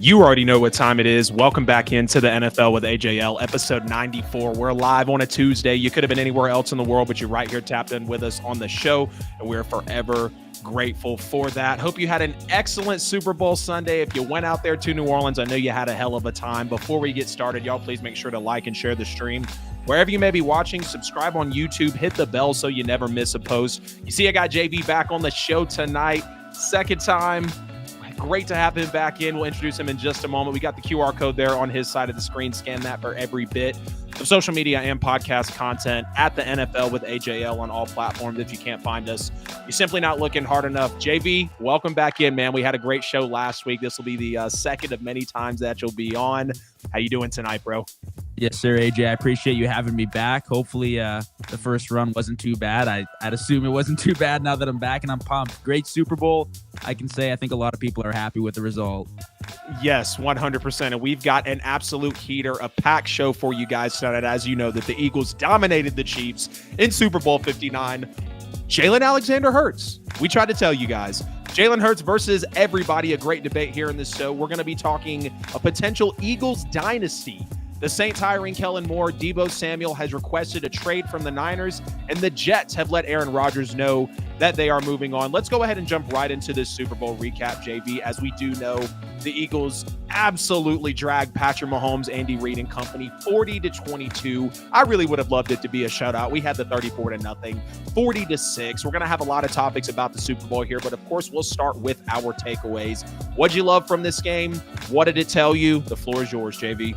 You already know what time it is. Welcome back into the NFL with AJL, episode 94. We're live on a Tuesday. You could have been anywhere else in the world, but you're right here tapped in with us on the show, and we're forever grateful for that. Hope you had an excellent Super Bowl Sunday. If you went out there to New Orleans, I know you had a hell of a time. Before we get started, y'all please make sure to like and share the stream. Wherever you may be watching, subscribe on YouTube, hit the bell so you never miss a post. You see, I got JV back on the show tonight. Second time. Great to have him back in. We'll introduce him in just a moment. We got the QR code there on his side of the screen. Scan that for every bit of social media and podcast content at the NFL with AJL on all platforms. If you can't find us, you're simply not looking hard enough. JV, welcome back in, man. We had a great show last week. This will be the second of many times that you'll be on. How you doing tonight, bro? Yes, sir, AJ. I appreciate you having me back. Hopefully the first run wasn't too bad. I'd assume it wasn't too bad now that I'm back and I'm pumped. Great Super Bowl. I can say I think a lot of people are happy with the result. Yes, 100%. And we've got an absolute heater, a packed show for you guys tonight. As you know, that the Eagles dominated the Chiefs in Super Bowl 59. Jalen Alexander Hurts. We tried to tell you guys. Jalen Hurts versus everybody. A great debate here in this show. We're going to be talking a potential Eagles dynasty. The Saints hiring Kellen Moore. Deebo Samuel has requested a trade from the Niners, and the Jets have let Aaron Rodgers know that they are moving on. Let's go ahead and jump right into this Super Bowl recap, JV. As we do know, the Eagles absolutely dragged Patrick Mahomes, Andy Reid, and company 40-22. I really would have loved it to be a shutout. We had the 34-0, 40-6. We're going to have a lot of topics about the Super Bowl here, but of course, we'll start with our takeaways. What'd you love from this game? What did it tell you? The floor is yours, JV.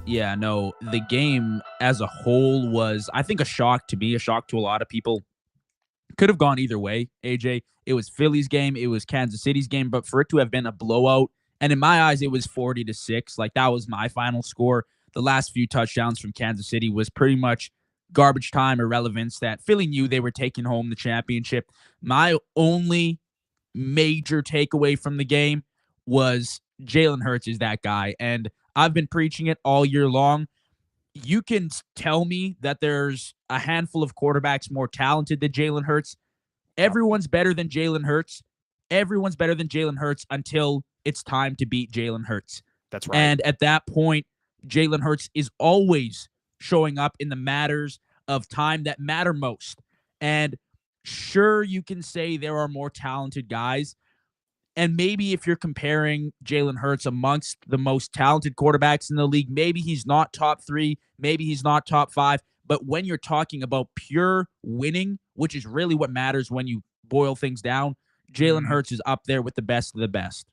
Yeah, no, the game as a whole was, I think, a shock to me, a shock to a lot of people. Could have gone either way, AJ. It was Philly's game, it was Kansas City's game, but for it to have been a blowout, and in my eyes, it was 40-6. Like, that was my final score. The last few touchdowns from Kansas City was pretty much garbage time irrelevance that Philly knew they were taking home the championship. My only major takeaway from the game was Jalen Hurts is that guy, and I've been preaching it all year long. You can tell me that there's a handful of quarterbacks more talented than Jalen Hurts. Everyone's better than Jalen Hurts. Everyone's better than Jalen Hurts until it's time to beat Jalen Hurts. That's right. And at that point, Jalen Hurts is always showing up in the matters of time that matter most. And sure, you can say there are more talented guys. And maybe if you're comparing Jalen Hurts amongst the most talented quarterbacks in the league, maybe he's not top 3, maybe he's not top 5. But when you're talking about pure winning, which is really what matters when you boil things down, Jalen Hurts is up there with the best of the best.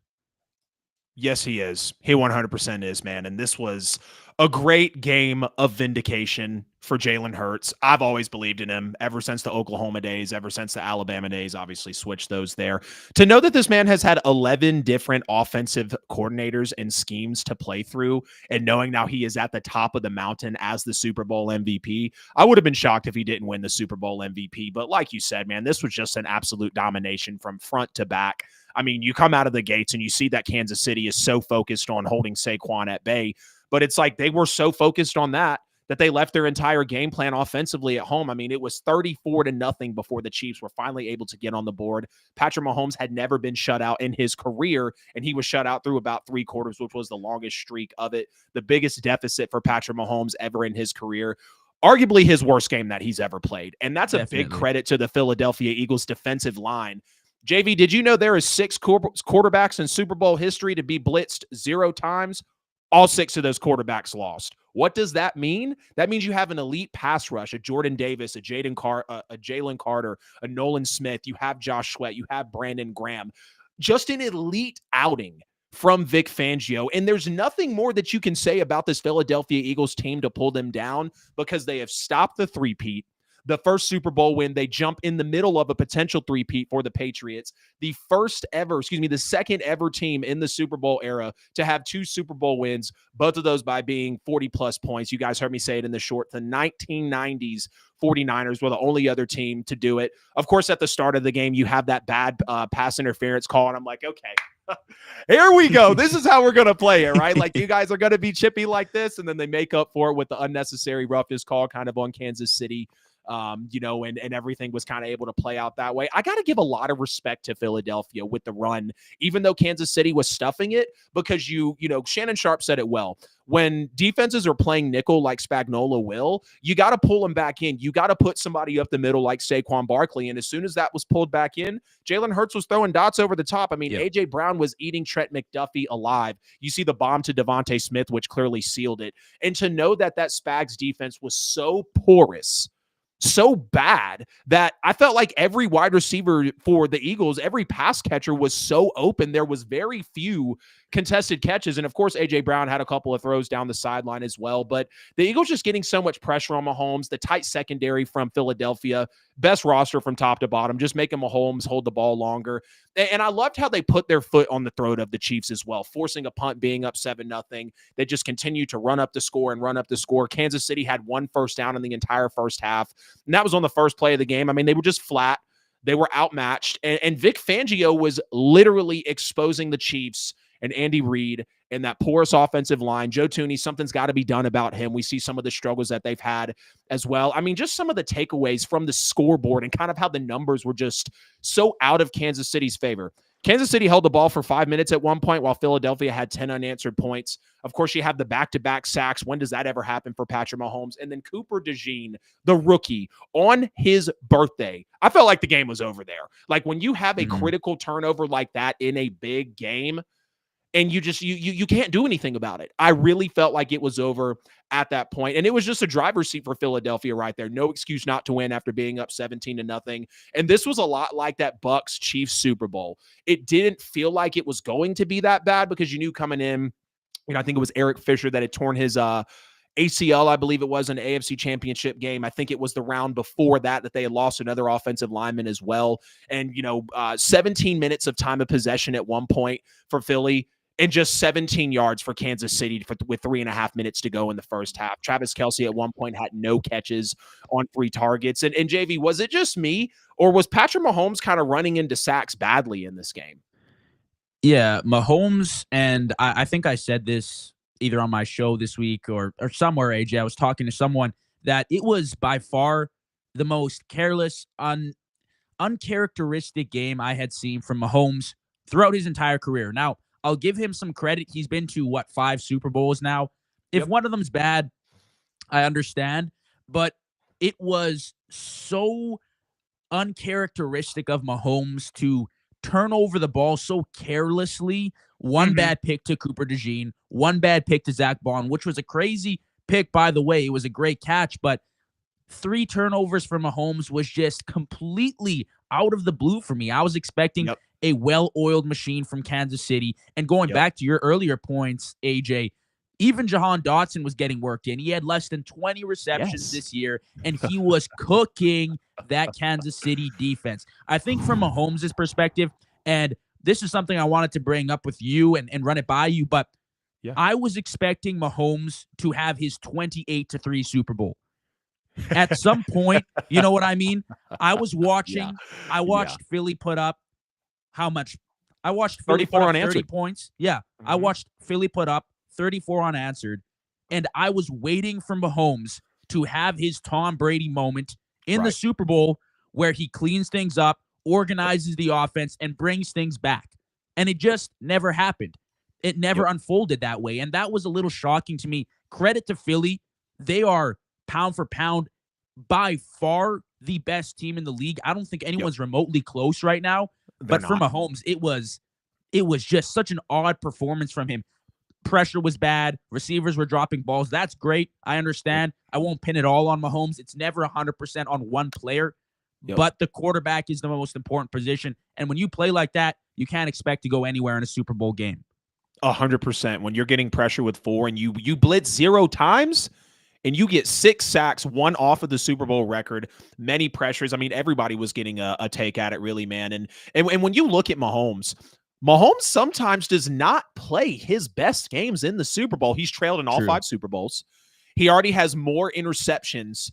Yes, he is. He 100% is, man. And this was a great game of vindication for Jalen Hurts. I've always believed in him ever since the Oklahoma days, ever since the Alabama days, obviously switched those there. To know that this man has had 11 different offensive coordinators and schemes to play through, and knowing now he is at the top of the mountain as the Super Bowl MVP, I would have been shocked if he didn't win the Super Bowl MVP. But like you said, man, this was just an absolute domination from front to back. I mean, you come out of the gates and you see that Kansas City is so focused on holding Saquon at bay, but it's like they were so focused on that they left their entire game plan offensively at home. I mean, it was 34-0 before the Chiefs were finally able to get on the board. Patrick Mahomes had never been shut out in his career, and he was shut out through about 3 quarters, which was the longest streak of it. The biggest deficit for Patrick Mahomes ever in his career. Arguably his worst game that he's ever played. And that's Definitely. A big credit to the Philadelphia Eagles defensive line. JV, did you know there is 6 quarterbacks in Super Bowl history to be blitzed 0 times? All 6 of those quarterbacks lost. What does that mean? That means you have an elite pass rush, a Jordan Davis, a Jalen Carter, a Nolan Smith. You have Josh Sweat. You have Brandon Graham. Just an elite outing from Vic Fangio. And there's nothing more that you can say about this Philadelphia Eagles team to pull them down, because they have stopped the three-peat. The first Super Bowl win, they jump in the middle of a potential three-peat for the Patriots. The second ever team in the Super Bowl era to have 2 Super Bowl wins, both of those by being 40-plus points. You guys heard me say it in the short. The 1990s 49ers were the only other team to do it. Of course, at the start of the game, you have that bad pass interference call, and I'm like, okay, here we go. This is how we're going to play it, right? Like, you guys are going to be chippy like this, and then they make up for it with the unnecessary roughness call kind of on Kansas City. and everything was kind of able to play out that way. I got to give a lot of respect to Philadelphia with the run, even though Kansas City was stuffing it, because Shannon Sharp said it well. When defenses are playing nickel like Spagnuolo will, you got to pull them back in. You got to put somebody up the middle like Saquon Barkley. And as soon as that was pulled back in, Jalen Hurts was throwing dots over the top. I mean, A.J. Brown was eating Trent McDuffie alive. You see the bomb to Devontae Smith, which clearly sealed it. And to know that Spags defense was so porous, so bad, that I felt like every wide receiver for the Eagles, every pass catcher was so open. There was very few contested catches. And of course, A.J. Brown had a couple of throws down the sideline as well. But the Eagles just getting so much pressure on Mahomes, the tight secondary from Philadelphia, best roster from top to bottom, just making Mahomes hold the ball longer. And I loved how they put their foot on the throat of the Chiefs as well, forcing a punt, being up 7-0. They just continued to run up the score. Kansas City had one first down in the entire first half, and that was on the first play of the game. I mean, they were just flat. They were outmatched. And Vic Fangio was literally exposing the Chiefs and Andy Reid and that porous offensive line. Joe Thuney, something's got to be done about him. We see some of the struggles that they've had as well. I mean, just some of the takeaways from the scoreboard and kind of how the numbers were just so out of Kansas City's favor. Kansas City held the ball for 5 minutes at one point while Philadelphia had 10 unanswered points. Of course, you have the back-to-back sacks. When does that ever happen for Patrick Mahomes? And then Cooper DeJean, the rookie, on his birthday. I felt like the game was over there. Like when you have a critical turnover like that in a big game, and you can't do anything about it. I really felt like it was over at that point. And it was just a driver's seat for Philadelphia right there. No excuse not to win after being up 17-0. And this was a lot like that Bucks Chiefs Super Bowl. It didn't feel like it was going to be that bad because you knew coming in, I think it was Eric Fisher that had torn his ACL, I believe it was, an AFC championship game. I think it was the round before that they had lost another offensive lineman as well. And, 17 minutes of time of possession at one point for Philly, and just 17 yards for Kansas City with 3.5 minutes to go in the first half. Travis Kelce at one point had no catches on 3 targets. And JV, was it just me, or was Patrick Mahomes kind of running into sacks badly in this game? Yeah, Mahomes, and I think I said this either on my show this week or somewhere, AJ. I was talking to someone that it was by far the most careless, uncharacteristic game I had seen from Mahomes throughout his entire career. Now, I'll give him some credit. He's been to, 5 Super Bowls now. If one of them's bad, I understand. But it was so uncharacteristic of Mahomes to turn over the ball so carelessly. One bad pick to Cooper DeJean, one bad pick to Zach Bond, which was a crazy pick, by the way. It was a great catch, but 3 turnovers for Mahomes was just completely out of the blue for me. I was expecting a well-oiled machine from Kansas City. And going back to your earlier points, AJ, even Jahan Dotson was getting worked in. He had less than 20 receptions this year, and he was cooking that Kansas City defense. I think from Mahomes' perspective, and this is something I wanted to bring up with you and run it by you, but I was expecting Mahomes to have his 28-3 Super Bowl. At some point, you know what I mean? I was watching. I watched Philly put up how much? I watched Philly 34 put up unanswered 30 points. Yeah, I watched Philly put up 34 unanswered, and I was waiting for Mahomes to have his Tom Brady moment in the Super Bowl where he cleans things up, organizes the offense, and brings things back. And it just never happened. It never unfolded that way, and that was a little shocking to me. Credit to Philly. They are pound for pound by far the best team in the league. I don't think anyone's remotely close right now. But for Mahomes, it was just such an odd performance from him. Pressure was bad. Receivers were dropping balls. That's great. I understand. I won't pin it all on Mahomes. It's never 100% on one player. But the quarterback is the most important position. And when you play like that, you can't expect to go anywhere in a Super Bowl game. 100%. When you're getting pressure with 4 and you blitz 0 times, and you get 6 sacks, 1 off of the Super Bowl record, many pressures. I mean, everybody was getting a take at it, really, man. And when you look at Mahomes sometimes does not play his best games in the Super Bowl. He's trailed in all 5 Super Bowls. He already has more interceptions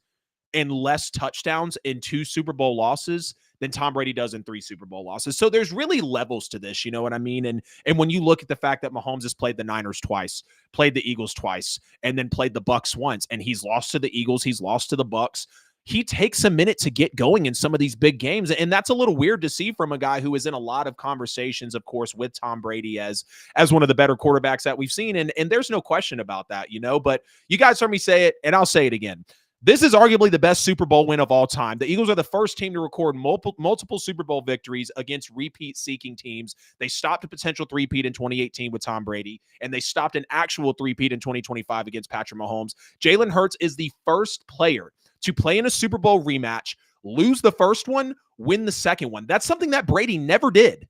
and less touchdowns in 2 Super Bowl losses than Tom Brady does in 3 Super Bowl losses. So there's really levels to this, you know what I mean? And when you look at the fact that Mahomes has played the Niners twice, played the Eagles twice, and then played the Bucks once, and he's lost to the Eagles, he's lost to the Bucks. he takes a minute to get going in some of these big games. And that's a little weird to see from a guy who is in a lot of conversations, of course, with Tom Brady as one of the better quarterbacks that we've seen. And there's no question about that, but you guys heard me say it, and I'll say it again. This is arguably the best Super Bowl win of all time. The Eagles are the first team to record multiple Super Bowl victories against repeat-seeking teams. They stopped a potential three-peat in 2018 with Tom Brady, and they stopped an actual three-peat in 2025 against Patrick Mahomes. Jalen Hurts is the first player to play in a Super Bowl rematch, lose the first one, win the second one. That's something that Brady never did.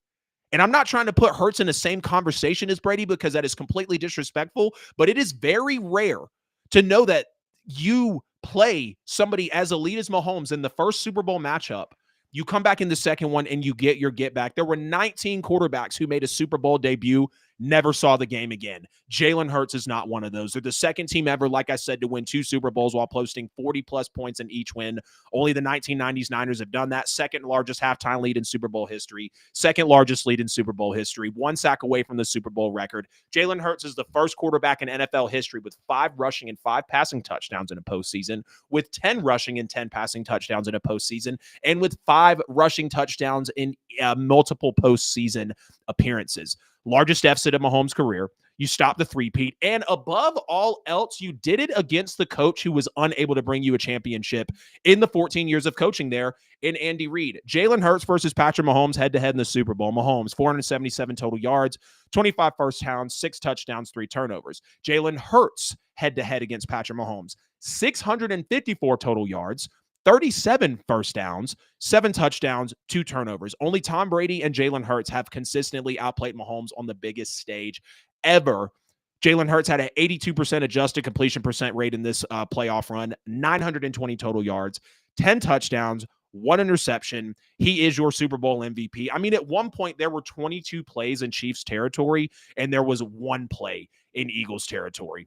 And I'm not trying to put Hurts in the same conversation as Brady because that is completely disrespectful, but it is very rare to know that you play somebody as elite as Mahomes in the first Super Bowl matchup. You come back in the second one and you get your get back. There were 19 quarterbacks who made a Super Bowl debut, never saw the game again. Jalen Hurts is not one of those. They're the second team ever, like I said, to win 2 Super Bowls while posting 40-plus points in each win. Only the 1990s Niners have done that. Second largest halftime lead in Super Bowl history. Second largest lead in Super Bowl history. 1 sack away from the Super Bowl record. Jalen Hurts is the first quarterback in NFL history with 5 rushing and 5 passing touchdowns in a postseason, with 10 rushing and 10 passing touchdowns in a postseason, and with 5 rushing touchdowns in multiple postseason appearances. Largest deficit of Mahomes' career. You stopped the three-peat. And above all else, you did it against the coach who was unable to bring you a championship in the 14 years of coaching there in Andy Reid. Jalen Hurts versus Patrick Mahomes head-to-head in the Super Bowl. Mahomes, 477 total yards, 25 first downs, 6 touchdowns, 3 turnovers. Jalen Hurts head-to-head against Patrick Mahomes. 654 total yards, 37 first downs, 7 touchdowns, 2 turnovers. Only Tom Brady and Jalen Hurts have consistently outplayed Mahomes on the biggest stage ever. Jalen Hurts had an 82% adjusted completion percent rate in this playoff run, 920 total yards, 10 touchdowns, 1 interception. He is your Super Bowl MVP. I mean, at one point, there were 22 plays in Chiefs territory, and there was 1 play in Eagles territory.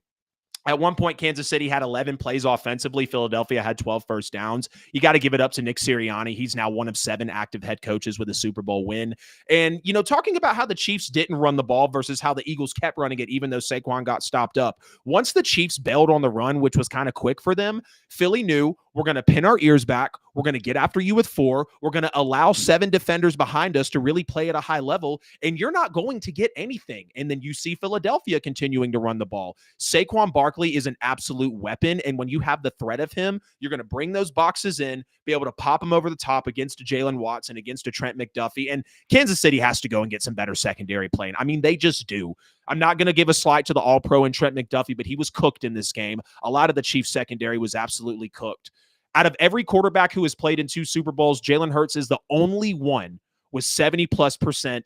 At one point, Kansas City had 11 plays offensively. Philadelphia had 12 first downs. You got to give it up to Nick Sirianni. He's now one of 7 active head coaches with a Super Bowl win. And, talking about how the Chiefs didn't run the ball versus how the Eagles kept running it, even though Saquon got stopped up. Once the Chiefs bailed on the run, which was kind of quick for them, Philly knew, we're going to pin our ears back. We're going to get after you with 4. We're going to allow 7 defenders behind us to really play at a high level, and you're not going to get anything. And then you see Philadelphia continuing to run the ball. Saquon Barkley is an absolute weapon, and when you have the threat of him, you're going to bring those boxes in, be able to pop him over the top against a Jalen Watson, against a Trent McDuffie, and Kansas City has to go and get some better secondary playing. I mean, they just do. I'm not going to give a slight to the All-Pro and Trent McDuffie, but he was cooked in this game. A lot of the Chiefs secondary was absolutely cooked. Out of every quarterback who has played in 2 Super Bowls, Jalen Hurts is the only one with 70+%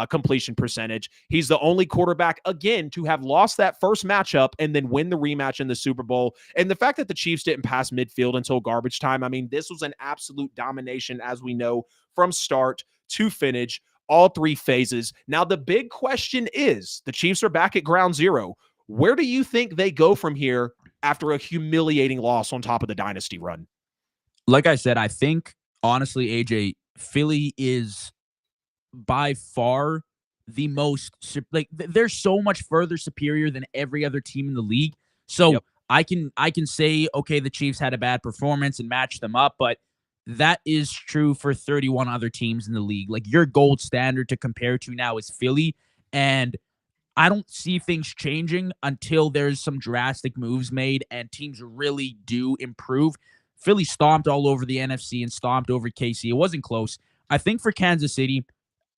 completion percentage. He's the only quarterback, again, to have lost that first matchup and then win the rematch in the Super Bowl. And the fact that the Chiefs didn't pass midfield until garbage time, I mean, this was an absolute domination, as we know, from start to finish, all 3 phases. Now, the big question is, the Chiefs are back at ground zero. Where do you think they go from here after a humiliating loss on top of the Dynasty run? Like I said, I think, honestly, AJ, Philly is by far the most, they're so much further superior than every other team in the league. So Yep. I can say, okay, the Chiefs had a bad performance and match them up, but that is true for 31 other teams in the league. Like, your gold standard to compare to now is Philly, and I don't see things changing until there's some drastic moves made and teams really do improve. Philly stomped all over the NFC and stomped over KC. It wasn't close. I think for Kansas City,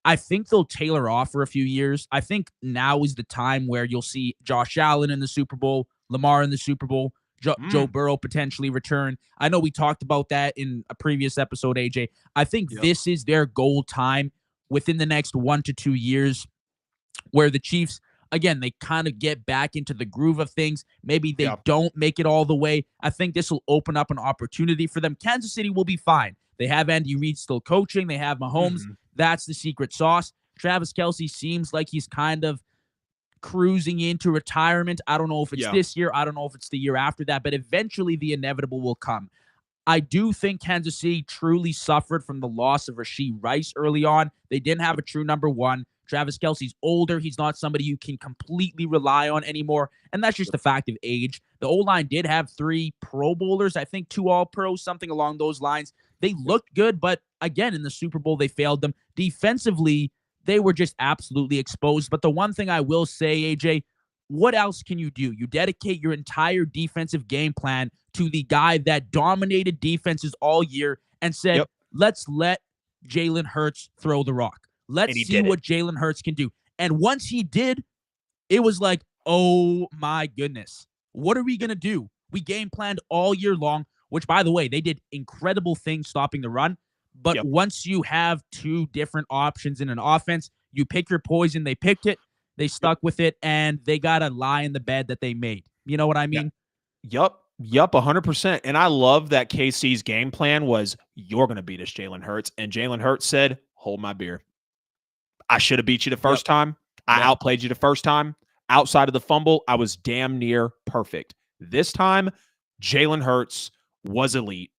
I think they'll tailor off for a few years. I think now is the time where you'll see Josh Allen in the Super Bowl, Lamar in the Super Bowl, Joe Burrow potentially return. I know we talked about that in a previous episode, AJ. I think this is their goal time within the next 1 to 2 years, where the Chiefs, again, they kind of get back into the groove of things. Maybe they don't make it all the way. I think this will open up an opportunity for them. Kansas City will be fine. They have Andy Reid still coaching. They have Mahomes. That's the secret sauce. Travis Kelce seems like he's kind of cruising into retirement. I don't know if it's this year. I don't know if it's the year after that, but eventually the inevitable will come. I do think Kansas City truly suffered from the loss of Rashee Rice early on. They didn't have a true number 1. Travis Kelce's older. He's not somebody you can completely rely on anymore. And that's just the fact of age. The O-line did have 3 Pro Bowlers, I think 2 All-Pros, something along those lines. They looked good, but again, in the Super Bowl, they failed them. Defensively, they were just absolutely exposed. But the one thing I will say, AJ, what else can you do? You dedicate your entire defensive game plan to the guy that dominated defenses all year and said, let's let Jalen Hurts throw the rock. Let's see what Jalen Hurts can do. And once he did, it was like, oh my goodness, what are we going to do? We game planned all year long, which, by the way, they did incredible things stopping the run. But once you have 2 different options in an offense, you pick your poison. They picked it. They stuck with it, and they got a lie in the bed that they made. You know what I mean? Yup, 100%. And I love that KC's game plan was, you're going to beat us, Jalen Hurts. And Jalen Hurts said, hold my beer. I should have beat you the first time. I outplayed you the first time. Outside of the fumble, I was damn near perfect. This time, Jalen Hurts was elite.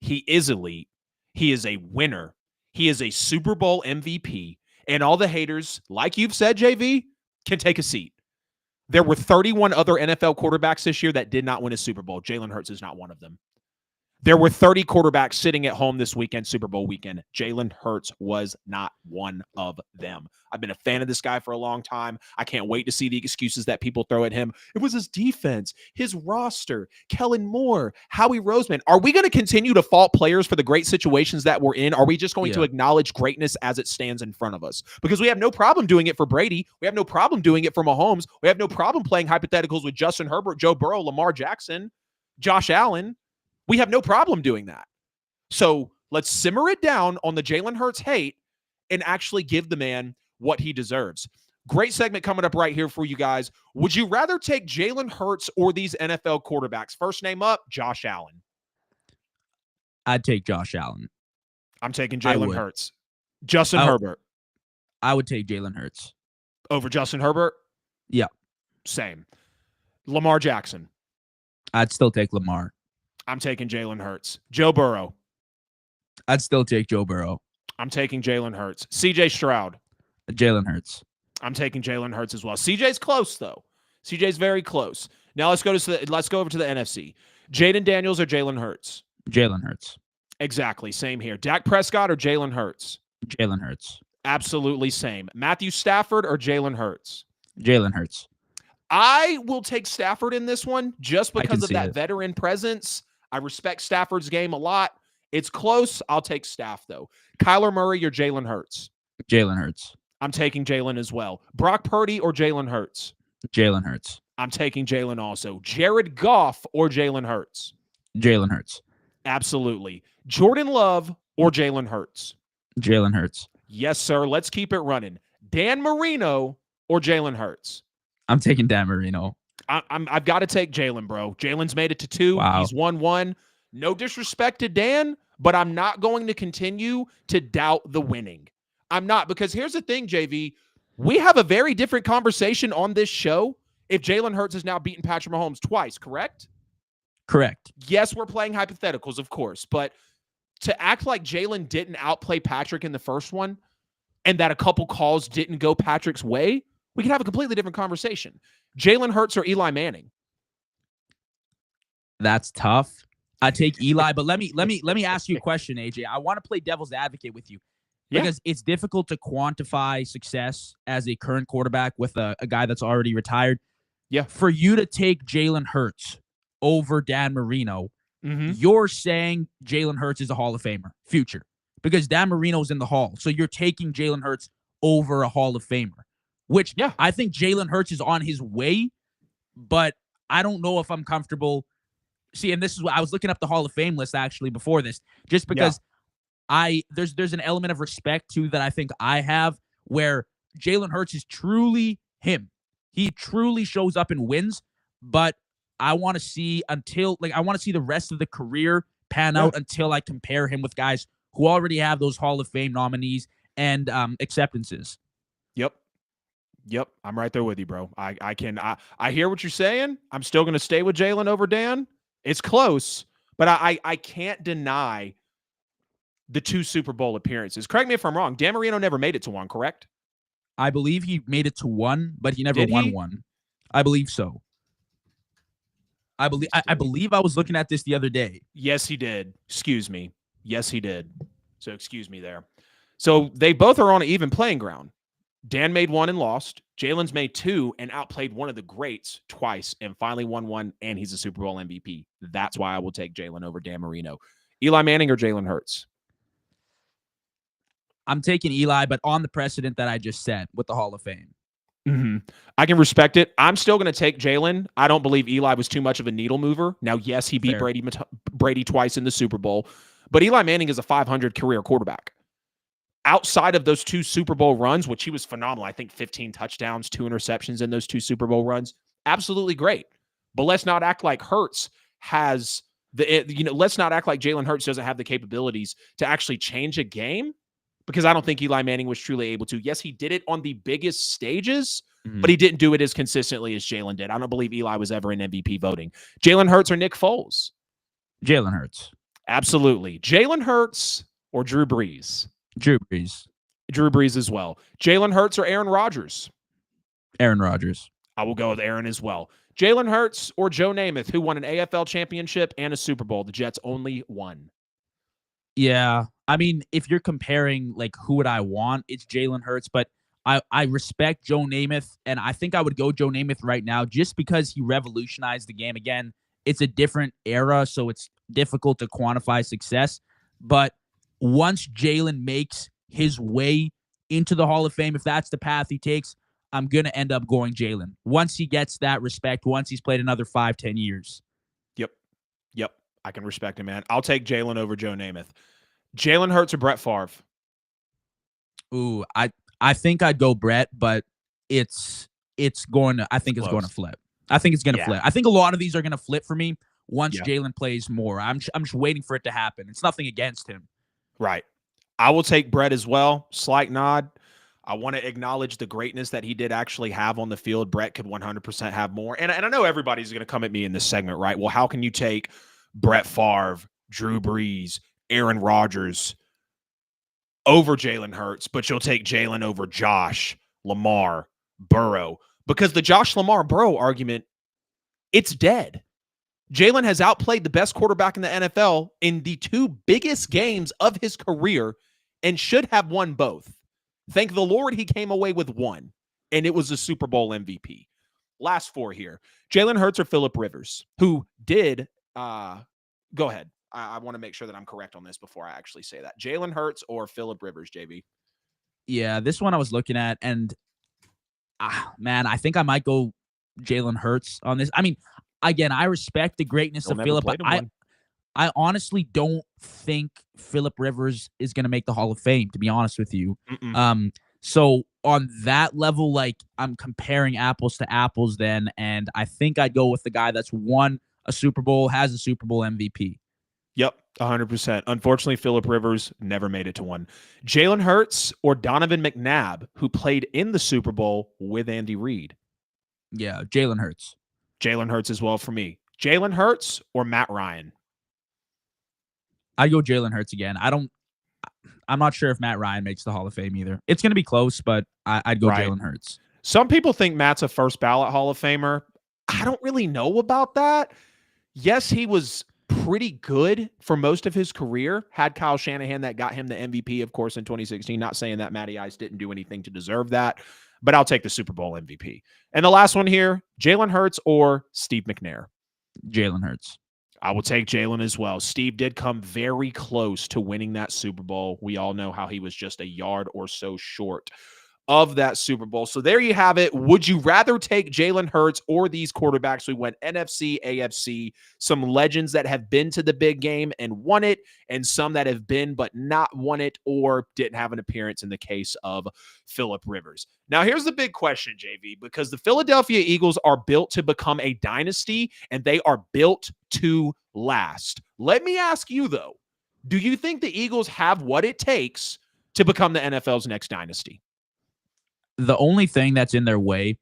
He is elite. He is a winner. He is a Super Bowl MVP. And all the haters, like you've said, JV, can take a seat. There were 31 other NFL quarterbacks this year that did not win a Super Bowl. Jalen Hurts is not one of them. There were 30 quarterbacks sitting at home this weekend, Super Bowl weekend. Jalen Hurts was not one of them. I've been a fan of this guy for a long time. I can't wait to see the excuses that people throw at him. It was his defense, his roster, Kellen Moore, Howie Roseman. Are we going to continue to fault players for the great situations that we're in? Are we just going to acknowledge greatness as it stands in front of us? Because we have no problem doing it for Brady. We have no problem doing it for Mahomes. We have no problem playing hypotheticals with Justin Herbert, Joe Burrow, Lamar Jackson, Josh Allen. We have no problem doing that. So let's simmer it down on the Jalen Hurts hate and actually give the man what he deserves. Great segment coming up right here for you guys. Would you rather take Jalen Hurts or these NFL quarterbacks? First name up, Josh Allen. I'd take Josh Allen. I'm taking Jalen Hurts. Justin Herbert. I would take Jalen Hurts. Over Justin Herbert? Yeah. Same. Lamar Jackson. I'd still take Lamar. I'm taking Jalen Hurts. Joe Burrow. I'd still take Joe Burrow. I'm taking Jalen Hurts. CJ Stroud. Jalen Hurts. I'm taking Jalen Hurts as well. CJ's close, though. CJ's very close. Now let's go over to the NFC. Jaden Daniels or Jalen Hurts? Jalen Hurts. Exactly. Same here. Dak Prescott or Jalen Hurts? Jalen Hurts. Absolutely same. Matthew Stafford or Jalen Hurts? Jalen Hurts. I will take Stafford in this one just because of that veteran presence. I respect Stafford's game a lot. It's close. I'll take Staff, though. Kyler Murray or Jalen Hurts? Jalen Hurts. I'm taking Jalen as well. Brock Purdy or Jalen Hurts? Jalen Hurts. I'm taking Jalen also. Jared Goff or Jalen Hurts? Jalen Hurts. Absolutely. Jordan Love or Jalen Hurts? Jalen Hurts. Yes, sir. Let's keep it running. Dan Marino or Jalen Hurts? I'm taking Dan Marino. I've got to take Jalen, bro. Jalen's made it to 2. Wow. He's won 1. No disrespect to Dan, but I'm not going to continue to doubt the winning. I'm not, because here's the thing, JV. We have a very different conversation on this show if Jalen Hurts has now beaten Patrick Mahomes twice, correct? Correct. Yes, we're playing hypotheticals, of course, but to act like Jalen didn't outplay Patrick in the first one and that a couple calls didn't go Patrick's way, we could have a completely different conversation. Jalen Hurts or Eli Manning? That's tough. I take Eli, but let me ask you a question, AJ. I want to play devil's advocate with you because it's difficult to quantify success as a current quarterback with a guy that's already retired. Yeah. For you to take Jalen Hurts over Dan Marino, you're saying Jalen Hurts is a Hall of Famer, future, because Dan Marino's in the Hall. So you're taking Jalen Hurts over a Hall of Famer, which I think Jalen Hurts is on his way, but I don't know if I'm comfortable. See, and this is what I was looking up the Hall of Fame list actually before this, just because there's an element of respect too that I think I have where Jalen Hurts is truly him. He truly shows up and wins, but I want to see the rest of the career pan out until I compare him with guys who already have those Hall of Fame nominees and acceptances. Yep. I'm right there with you, bro. I hear what you're saying. I'm still going to stay with Jalen over Dan. It's close, but I can't deny the 2 Super Bowl appearances. Correct me if I'm wrong. Dan Marino never made it to 1, correct? I believe he made it to 1, but he never Did won he? 1. I believe so. I believe I believe I was looking at this the other day. Yes, he did. Excuse me. Yes, he did. So excuse me there. So they both are on an even playing ground. Dan made 1 and lost. Jalen's made 2 and outplayed one of the greats twice and finally won 1, and he's a Super Bowl MVP. That's why I will take Jalen over Dan Marino. Eli Manning or Jalen Hurts? I'm taking Eli, but on the precedent that I just set with the Hall of Fame. Mm-hmm. I can respect it. I'm still going to take Jalen. I don't believe Eli was too much of a needle mover. Now, yes, he beat Fair. Brady twice in the Super Bowl, but Eli Manning is a 500 career quarterback. Outside of those 2 Super Bowl runs, which he was phenomenal, I think 15 touchdowns, 2 interceptions in those 2 Super Bowl runs, absolutely great. But let's not act like Hurts has let's not act like Jalen Hurts doesn't have the capabilities to actually change a game, because I don't think Eli Manning was truly able to. Yes, he did it on the biggest stages, but he didn't do it as consistently as Jalen did. I don't believe Eli was ever in MVP voting. Jalen Hurts or Nick Foles? Jalen Hurts. Absolutely. Jalen Hurts or Drew Brees? Drew Brees. Drew Brees as well. Jalen Hurts or Aaron Rodgers? Aaron Rodgers. I will go with Aaron as well. Jalen Hurts or Joe Namath, who won an AFL championship and a Super Bowl. The Jets only won. Yeah. I mean, if you're comparing, like, who would I want, it's Jalen Hurts, but I respect Joe Namath, and I think I would go Joe Namath right now just because he revolutionized the game. Again, it's a different era, so it's difficult to quantify success. But once Jalen makes his way into the Hall of Fame, if that's the path he takes, I'm going to end up going Jalen. Once he gets that respect, once he's played another 5-10 years. Yep. I can respect him, man. I'll take Jalen over Joe Namath. Jalen Hurts or Brett Favre? Ooh, I think I'd go Brett, but I think it's going to flip. I think it's going to flip. I think a lot of these are going to flip for me once Jalen plays more. I'm just waiting for it to happen. It's nothing against him. Right. I will take Brett as well. Slight nod. I want to acknowledge the greatness that he did actually have on the field. Brett could 100% have more. And I know everybody's going to come at me in this segment, right? Well, how can you take Brett Favre, Drew Brees, Aaron Rodgers over Jalen Hurts, but you'll take Jalen over Josh, Lamar, Burrow? Because the Josh, Lamar, Burrow argument, it's dead. Jalen has outplayed the best quarterback in the NFL in the 2 biggest games of his career and should have won both. Thank the Lord he came away with 1, and it was a Super Bowl MVP. Last 4 here. Jalen Hurts or Phillip Rivers, who did go ahead. I want to make sure that I'm correct on this before I actually say that. Jalen Hurts or Phillip Rivers, JB? Yeah, this one I was looking at, and man, I think I might go Jalen Hurts on this. I mean, again, I respect the greatness of Phillip, but I honestly don't think Phillip Rivers is going to make the Hall of Fame, to be honest with you. So on that level, like, I'm comparing apples to apples then, and I think I'd go with the guy that's won a Super Bowl, has a Super Bowl MVP. Yep, 100%. Unfortunately, Phillip Rivers never made it to one. Jalen Hurts or Donovan McNabb, who played in the Super Bowl with Andy Reid? Yeah, Jalen Hurts. Jalen Hurts as well for me. Jalen Hurts or Matt Ryan? I'd go Jalen Hurts again. I'm not sure if Matt Ryan makes the Hall of Fame either. It's going to be close, but I'd go Jalen Hurts. Some people think Matt's a first ballot Hall of Famer. I don't really know about that. Yes, he was pretty good for most of his career. Had Kyle Shanahan that got him the MVP, of course, in 2016. Not saying that Matty Ice didn't do anything to deserve that, but I'll take the Super Bowl MVP. And the last one here, Jalen Hurts or Steve McNair? Jalen Hurts. I will take Jalen as well. Steve did come very close to winning that Super Bowl. We all know how he was just a yard or so short of that Super Bowl. So there you have it. Would you rather take Jalen Hurts or these quarterbacks? We went NFC, AFC, some legends that have been to the big game and won it, and some that have been but not won it or didn't have an appearance in the case of Phillip Rivers. Now, here's the big question, JV, because the Philadelphia Eagles are built to become a dynasty, and they are built to last. Let me ask you, though, do you think the Eagles have what it takes to become the NFL's next dynasty? The only thing that's in their way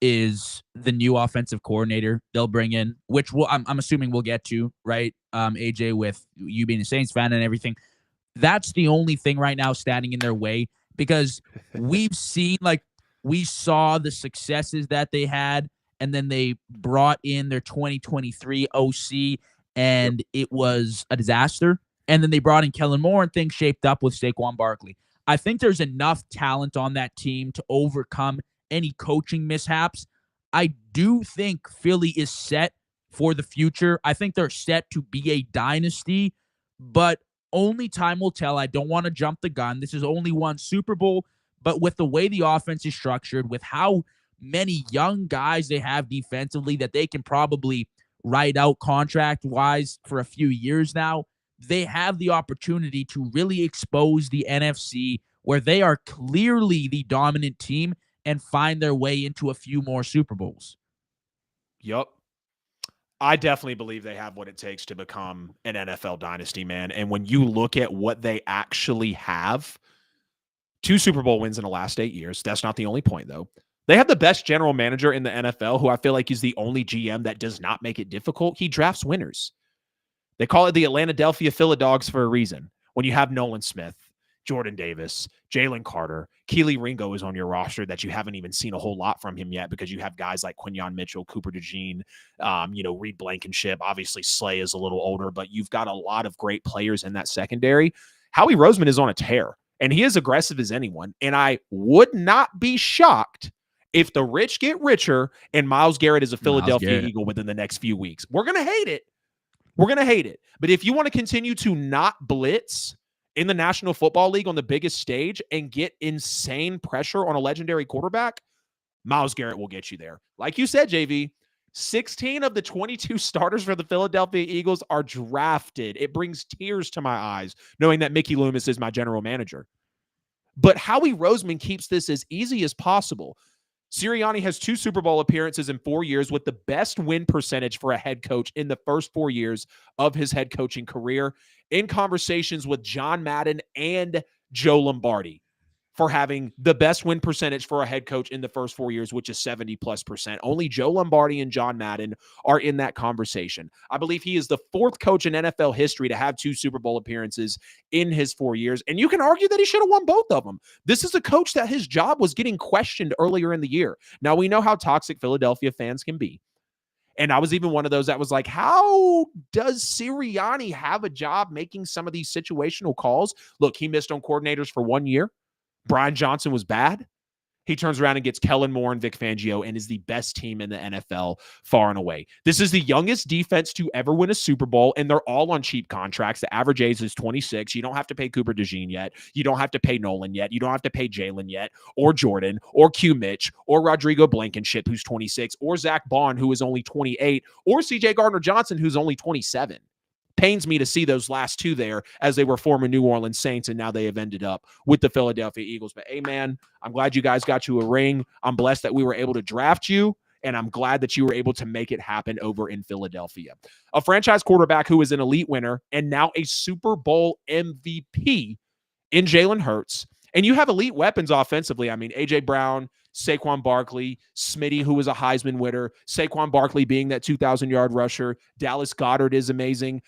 is the new offensive coordinator they'll bring in, which I'm assuming we'll get to, right? AJ, with you being a Saints fan and everything. That's the only thing right now standing in their way, because we've seen, like, we saw the successes that they had, and then they brought in their 2023 OC, Yep. and it was a disaster. And then they brought in Kellen Moore, and things shaped up with Saquon Barkley. I think there's enough talent on that team to overcome any coaching mishaps. I do think Philly is set for the future. I think they're set to be a dynasty, but only time will tell. I don't want to jump the gun. This is only one Super Bowl, but with the way the offense is structured, with how many young guys they have defensively that they can probably ride out contract-wise for a few years now, they have the opportunity to really expose the NFC, where they are clearly the dominant team, and find their way into a few more Super Bowls. Yep. I definitely believe they have what it takes to become an NFL dynasty, man. And when you look at what they actually have, 2 Super Bowl wins in the last 8 years. That's not the only point, though. They have the best general manager in the NFL, who I feel like is the only GM that does not make it difficult. He drafts winners. They call it the Atlanta-Delphia Philadogs for a reason. When you have Nolan Smith, Jordan Davis, Jalen Carter, Keely Ringo is on your roster that you haven't even seen a whole lot from him yet, because you have guys like Quinyon Mitchell, Cooper DeJean, Reed Blankenship. Obviously, Slay is a little older, but you've got a lot of great players in that secondary. Howie Roseman is on a tear, and he is aggressive as anyone. And I would not be shocked if the rich get richer and Myles Garrett is a Philadelphia Eagle within the next few weeks. We're going to hate it. We're going to hate it. But if you want to continue to not blitz in the National Football League on the biggest stage and get insane pressure on a legendary quarterback, Myles Garrett will get you there. Like you said, JV, 16 of the 22 starters for the Philadelphia Eagles are drafted. It brings tears to my eyes knowing that Mickey Loomis is my general manager. But Howie Roseman keeps this as easy as possible. Sirianni has 2 Super Bowl appearances in 4 years, with the best win percentage for a head coach in the first 4 years of his head coaching career, in conversations with John Madden and Joe Lombardi for having the best win percentage for a head coach in the first 4 years, which is 70+%. Only Joe Lombardi and John Madden are in that conversation. I believe he is the 4th coach in NFL history to have 2 Super Bowl appearances in his 4 years. And you can argue that he should have won both of them. This is a coach that his job was getting questioned earlier in the year. Now, we know how toxic Philadelphia fans can be. And I was even one of those that was like, how does Sirianni have a job making some of these situational calls? Look, he missed on coordinators for 1 year. Brian Johnson was bad. He turns around and gets Kellen Moore and Vic Fangio and is the best team in the NFL far and away. This is the youngest defense to ever win a Super Bowl, and they're all on cheap contracts. The average age is 26. You don't have to pay Cooper DeJean yet. You don't have to pay Nolan yet. You don't have to pay Jalen yet, or Jordan, or Q Mitch, or Rodrigo Blankenship, who's 26, or Zach Bond, who is only 28, or CJ Gardner-Johnson, who's only 27. Pains me to see those last 2 there, as they were former New Orleans Saints, and now they have ended up with the Philadelphia Eagles. But hey, man, I'm glad you guys got you a ring. I'm blessed that we were able to draft you, and I'm glad that you were able to make it happen over in Philadelphia. A franchise quarterback who is an elite winner and now a Super Bowl MVP in Jalen Hurts. And you have elite weapons offensively. I mean, A.J. Brown, Saquon Barkley, Smitty, who is a Heisman winner, Saquon Barkley being that 2,000-yard rusher. Dallas Goedert is amazing.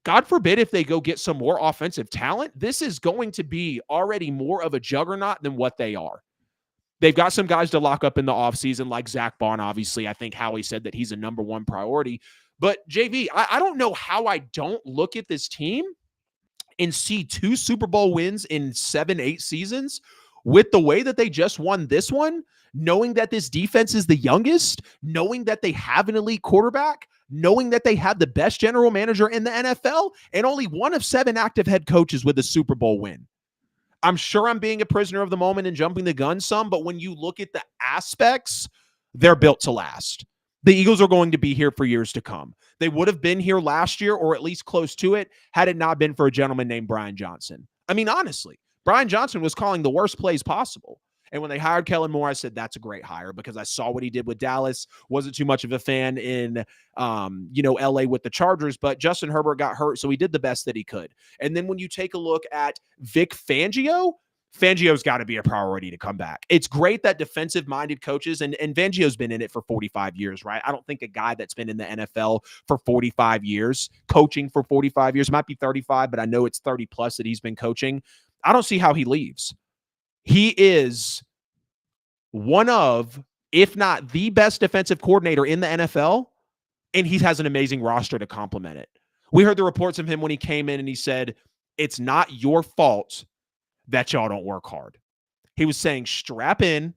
God forbid if they go get some more offensive talent, this is going to be already more of a juggernaut than what they are. They've got some guys to lock up in the offseason, like Zach Bond, obviously. I think Howie said that he's a number 1 priority. But, JV, I don't know how I don't look at this team and see 2 Super Bowl wins in 7-8 seasons with the way that they just won this one, knowing that this defense is the youngest, knowing that they have an elite quarterback, knowing that they have the best general manager in the NFL, and only 1 of 7 active head coaches with a Super Bowl win. I'm sure I'm being a prisoner of the moment and jumping the gun some, but when you look at the aspects, they're built to last. The Eagles are going to be here for years to come. They would have been here last year, or at least close to it, had it not been for a gentleman named Brian Johnson. I mean, honestly, Brian Johnson was calling the worst plays possible. And when they hired Kellen Moore, I said, that's a great hire, because I saw what he did with Dallas. Wasn't too much of a fan in, LA with the Chargers, but Justin Herbert got hurt, so he did the best that he could. And then when you take a look at Vic Fangio, Fangio's got to be a priority to come back. It's great that defensive-minded coaches, and Fangio's been in it for 45 years, right? I don't think a guy that's been in the NFL for 45 years, coaching for 45 years, might be 35, but I know it's 30 plus that he's been coaching. I don't see how he leaves. He is one of, if not the best defensive coordinator in the NFL, and he has an amazing roster to complement it. We heard the reports of him when he came in and he said, it's not your fault that y'all don't work hard. He was saying, strap in,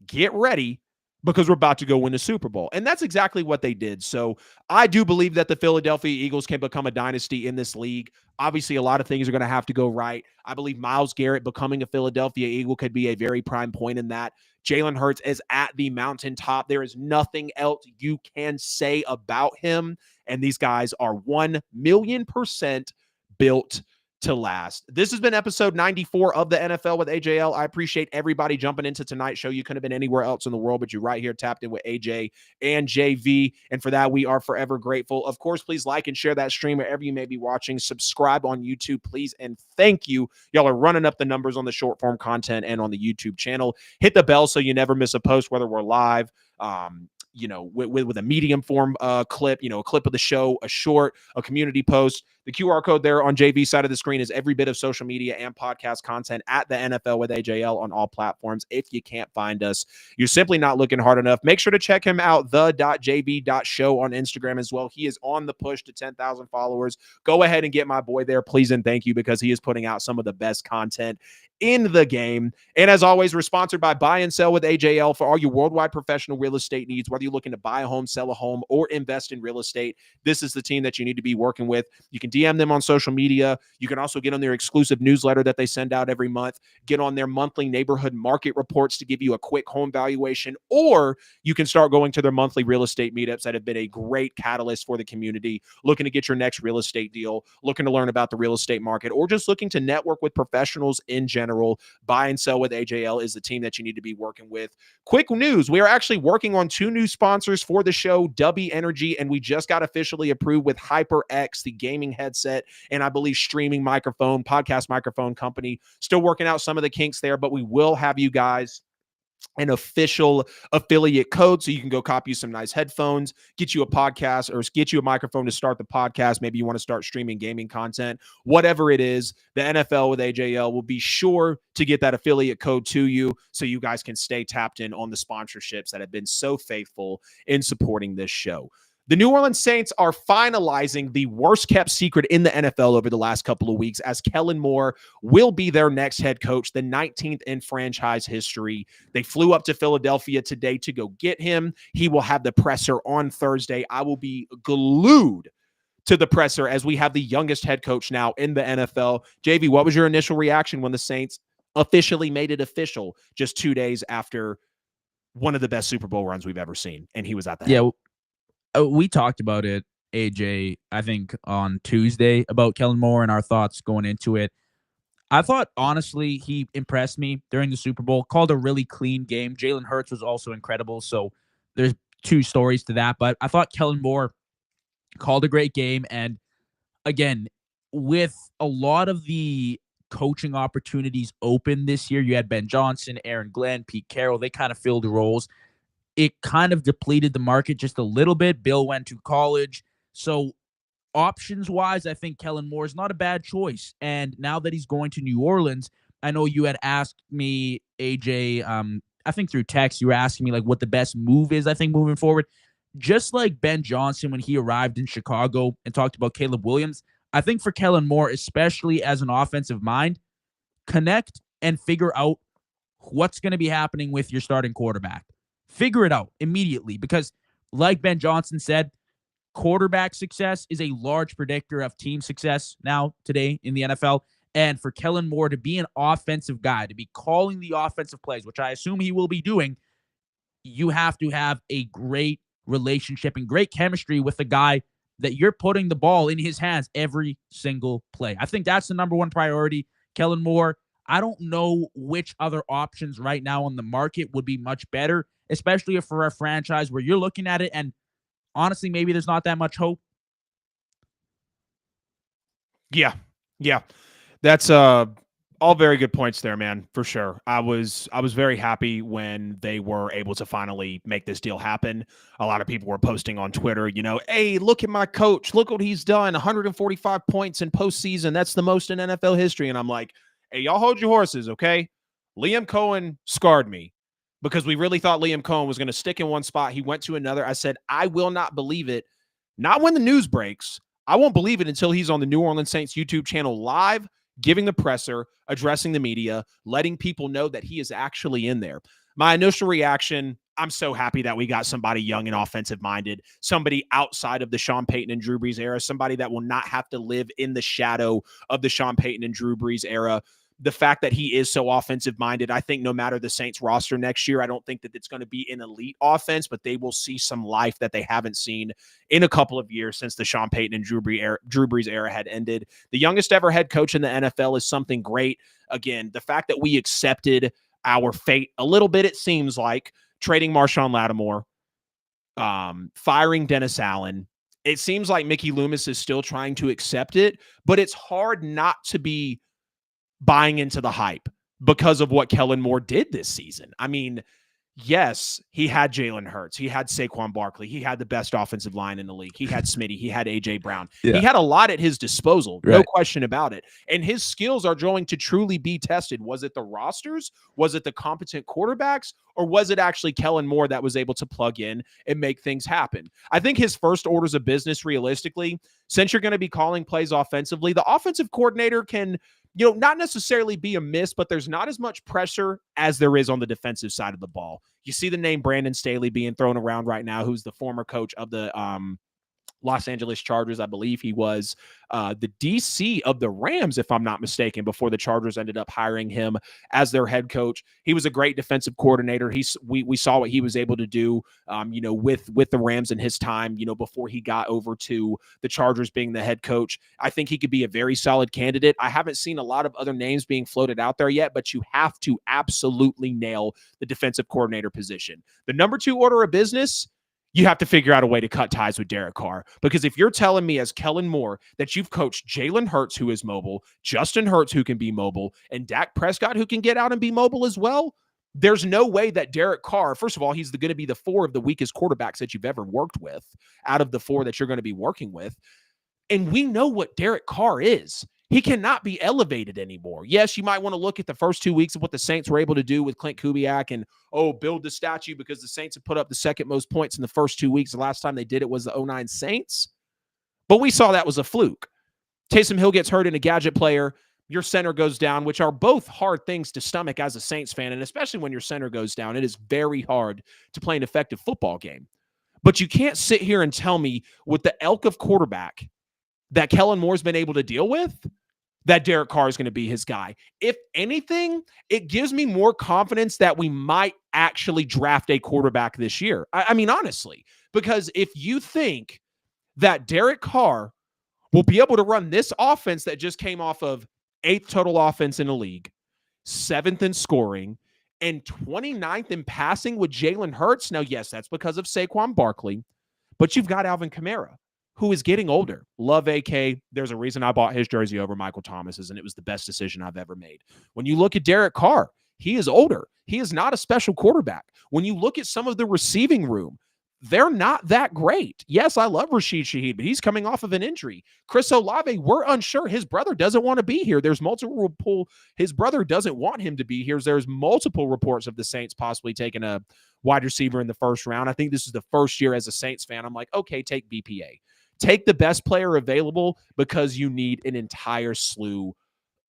get ready, because we're about to go win the Super Bowl. And that's exactly what they did. So I do believe that the Philadelphia Eagles can become a dynasty in this league. Obviously, a lot of things are going to have to go right. I believe Myles Garrett becoming a Philadelphia Eagle could be a very prime point in that. Jalen Hurts is at the mountaintop. There is nothing else you can say about him. And these guys are 1,000,000% built to last. This has been episode 94 of the NFL with AJL. I appreciate everybody jumping into tonight's show. You couldn't have been anywhere else in the world, but you're right here tapped in with AJ and JV. And for that, we are forever grateful. Of course, please like and share that stream wherever you may be watching. Subscribe on YouTube, please. And thank you. Y'all are running up the numbers on the short form content and on the YouTube channel. Hit the bell so you never miss a post, whether we're live, with a medium form clip, a clip of the show, a short, a community post. The QR code there on JV's side of the screen is every bit of social media and podcast content at the NFL with AJL on all platforms. If you can't find us, you're simply not looking hard enough. Make sure to check him out, the.jv.show on Instagram as well. He is on the push to 10,000 followers. Go ahead and get my boy there, please and thank you, because he is putting out some of the best content in the game. And as always, we're sponsored by Buy and Sell with AJL for all your worldwide professional real estate needs. Whether you're looking to buy a home, sell a home, or invest in real estate, this is the team that you need to be working with. You can DM them on social media. You can also get on their exclusive newsletter that they send out every month, get on their monthly neighborhood market reports to give you a quick home valuation, or you can start going to their monthly real estate meetups that have been a great catalyst for the community, looking to get your next real estate deal, looking to learn about the real estate market, or just looking to network with professionals in general. Buy and Sell with AJL is the team that you need to be working with. Quick news, we are actually working on 2 new sponsors for the show, W Energy, and we just got officially approved with HyperX, the gaming headset, and I believe streaming microphone, podcast microphone company. Still working out some of the kinks there, but we will have you guys an official affiliate code so you can go copy some nice headphones, get you a podcast or get you a microphone to start the podcast. Maybe you want to start streaming gaming content, whatever it is. The NFL with AJL will be sure to get that affiliate code to you so you guys can stay tapped in on the sponsorships that have been so faithful in supporting this show. The New Orleans Saints are finalizing the worst kept secret in the NFL over the last couple of weeks, as Kellen Moore will be their next head coach, the 19th in franchise history. They flew up to Philadelphia today to go get him. He will have the presser on Thursday. I will be glued to the presser as we have the youngest head coach now in the NFL. JV, what was your initial reaction when the Saints officially made it official just 2 days after one of the best Super Bowl runs we've ever seen, and he was at the head? Yeah, we talked about it, AJ, I think on Tuesday about Kellen Moore and our thoughts going into it. I thought, honestly, he impressed me during the Super Bowl, called a really clean game. Jalen Hurts was also incredible, so there's 2 stories to that. But I thought Kellen Moore called a great game. And again, with a lot of the coaching opportunities open this year, you had Ben Johnson, Aaron Glenn, Pete Carroll. They kind of filled the roles. It kind of depleted the market just a little bit. Bill went to college. So options-wise, I think Kellen Moore is not a bad choice. And now that he's going to New Orleans, I know you had asked me, AJ, I think through text, you were asking me like what the best move is, I think, moving forward. Just like Ben Johnson when he arrived in Chicago and talked about Caleb Williams, I think for Kellen Moore, especially as an offensive mind, connect and figure out what's going to be happening with your starting quarterback. Figure it out immediately because, like Ben Johnson said, quarterback success is a large predictor of team success now today in the NFL. And for Kellen Moore to be an offensive guy, to be calling the offensive plays, which I assume he will be doing, you have to have a great relationship and great chemistry with the guy that you're putting the ball in his hands every single play. I think that's the number one priority. Kellen Moore, I don't know which other options right now on the market would be much better, especially for a franchise where you're looking at it and honestly, maybe there's not that much hope. Yeah. That's all very good points there, man, for sure. I was very happy when they were able to finally make this deal happen. A lot of people were posting on Twitter, hey, look at my coach. Look what he's done. 145 points in postseason. That's the most in NFL history. And I'm like, hey, y'all hold your horses, okay? Liam Cohen scarred me. because we really thought Liam Cohen was going to stick in one spot. He went to another. I said, I will not believe it. Not when the news breaks. I won't believe it until he's on the New Orleans Saints YouTube channel live, giving the presser, addressing the media, letting people know that he is actually in there. My initial reaction, I'm so happy that we got somebody young and offensive-minded, somebody outside of the Sean Payton and Drew Brees era, somebody that will not have to live in the shadow of the Sean Payton and Drew Brees era. The fact that he is so offensive-minded, I think no matter the Saints roster next year, I don't think that it's going to be an elite offense, but they will see some life that they haven't seen in a couple of years since the Sean Payton and Drew Brees era had ended. The youngest ever head coach in the NFL is something great. Again, the fact that we accepted our fate a little bit, it seems like, trading Marshawn Lattimore, firing Dennis Allen. It seems like Mickey Loomis is still trying to accept it, but it's hard not to be buying into the hype because of what Kellen Moore did this season. I mean, yes, he had Jalen Hurts. He had Saquon Barkley. He had the best offensive line in the league. He had Smitty. He had A.J. Brown. Yeah. He had a lot at his disposal. No Right. question about it. And his skills are going to truly be tested. Was it the rosters? Was it the competent quarterbacks? Or was it actually Kellen Moore that was able to plug in and make things happen? I think his first orders of business, realistically, since you're going to be calling plays offensively, the offensive coordinator can not necessarily be a miss, but there's not as much pressure as there is on the defensive side of the ball. You see the name Brandon Staley being thrown around right now, who's the former coach of the Los Angeles Chargers. I believe he was the DC of the Rams, if I'm not mistaken, before the Chargers ended up hiring him as their head coach. He was a great defensive coordinator. We saw what he was able to do, with the Rams in his time, before he got over to the Chargers being the head coach. I think he could be a very solid candidate. I haven't seen a lot of other names being floated out there yet, but you have to absolutely nail the defensive coordinator position. The number 2 order of business, you have to figure out a way to cut ties with Derek Carr. Because if you're telling me as Kellen Moore that you've coached Jalen Hurts, who is mobile, Justin Hurts, who can be mobile, and Dak Prescott, who can get out and be mobile as well, there's no way that Derek Carr, first of all, he's going to be the 4 of the weakest quarterbacks that you've ever worked with out of the 4 that you're going to be working with. And we know what Derek Carr is. He cannot be elevated anymore. Yes, you might want to look at the first 2 weeks of what the Saints were able to do with Clint Kubiak and, build the statue because the Saints have put up the second most points in the first 2 weeks. The last time they did it was the 2009 Saints. But we saw that was a fluke. Taysom Hill gets hurt in a gadget player. Your center goes down, which are both hard things to stomach as a Saints fan. And especially when your center goes down, it is very hard to play an effective football game. But you can't sit here and tell me with the elk of quarterback that Kellen Moore's been able to deal with, that Derek Carr is going to be his guy. If anything, it gives me more confidence that we might actually draft a quarterback this year. I mean, honestly, because if you think that Derek Carr will be able to run this offense that just came off of 8th total offense in the league, 7th in scoring, and 29th in passing with Jalen Hurts. Now, yes, that's because of Saquon Barkley, but you've got Alvin Kamara, who is getting older. Love AK. There's a reason I bought his jersey over Michael Thomas's, and it was the best decision I've ever made. When you look at Derek Carr, he is older. He is not a special quarterback. When you look at some of the receiving room, they're not that great. Yes, I love Rashid Shaheed, but he's coming off of an injury. Chris Olave, we're unsure. His brother doesn't want to be here. His brother doesn't want him to be here. There's multiple reports of the Saints possibly taking a wide receiver in the first round. I think this is the first year as a Saints fan. I'm like, okay, take BPA. Take the best player available because you need an entire slew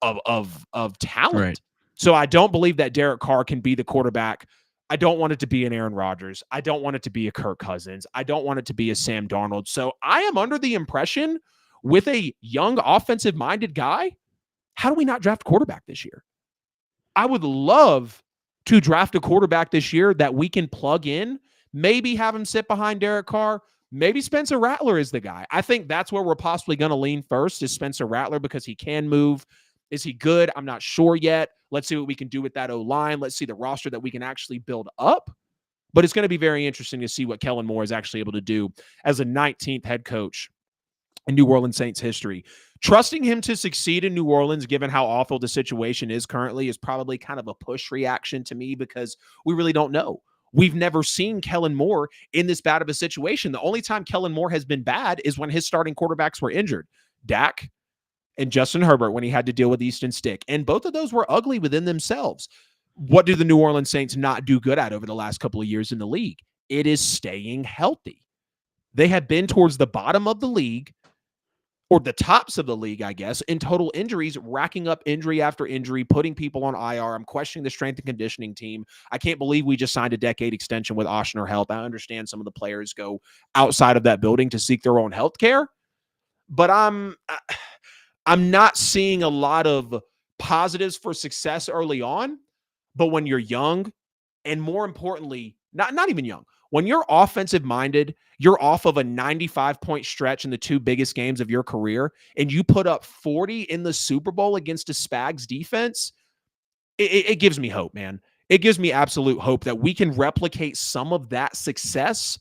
of talent. Right. So I don't believe that Derek Carr can be the quarterback. I don't want it to be an Aaron Rodgers. I don't want it to be a Kirk Cousins. I don't want it to be a Sam Darnold. So I am under the impression with a young offensive-minded guy, how do we not draft a quarterback this year? I would love to draft a quarterback this year that we can plug in, maybe have him sit behind Derek Carr. Maybe Spencer Rattler is the guy. I think that's where we're possibly going to lean first is Spencer Rattler because he can move. Is he good? I'm not sure yet. Let's see what we can do with that O-line. Let's see the roster that we can actually build up. But it's going to be very interesting to see what Kellen Moore is actually able to do as a 19th head coach in New Orleans Saints history. Trusting him to succeed in New Orleans, given how awful the situation is currently, is probably kind of a push reaction to me because we really don't know. We've never seen Kellen Moore in this bad of a situation. The only time Kellen Moore has been bad is when his starting quarterbacks were injured. Dak and Justin Herbert when he had to deal with Easton Stick. And both of those were ugly within themselves. what do the New Orleans Saints not do good at over the last couple of years in the league? It is staying healthy. They have been towards the bottom of the league, or the tops of the league, I guess, in total injuries, racking up injury after injury, putting people on IR. I'm questioning the strength and conditioning team. I can't believe we just signed a decade extension with Oshner Health. I understand some of the players go outside of that building to seek their own health care, but I'm not seeing a lot of positives for success early on. But when you're young, and more importantly, not even young, when you're offensive minded, you're off of a 95-point stretch in the two biggest games of your career, and you put up 40 in the Super Bowl against a Spags defense, it gives me hope, man. It gives me absolute hope that we can replicate some of that success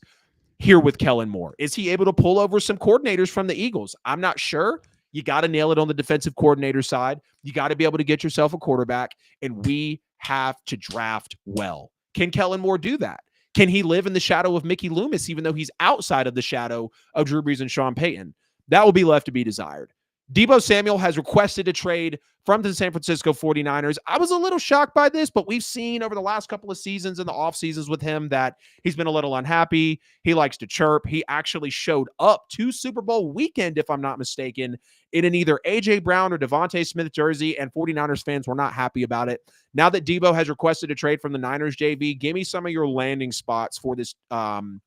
here with Kellen Moore. Is he able to pull over some coordinators from the Eagles? I'm not sure. You got to nail it on the defensive coordinator side. You got to be able to get yourself a quarterback, and we have to draft well. Can Kellen Moore do that? Can he live in the shadow of Mickey Loomis, even though he's outside of the shadow of Drew Brees and Sean Payton? That will be left to be desired. Deebo Samuel has requested a trade from the San Francisco 49ers. I was a little shocked by this, but we've seen over the last couple of seasons and the off seasons with him that he's been a little unhappy. He likes to chirp. He actually showed up to Super Bowl weekend, if I'm not mistaken, in an either A.J. Brown or Devontae Smith jersey, and 49ers fans were not happy about it. Now that Deebo has requested a trade from the Niners, JV, give me some of your landing spots for this kind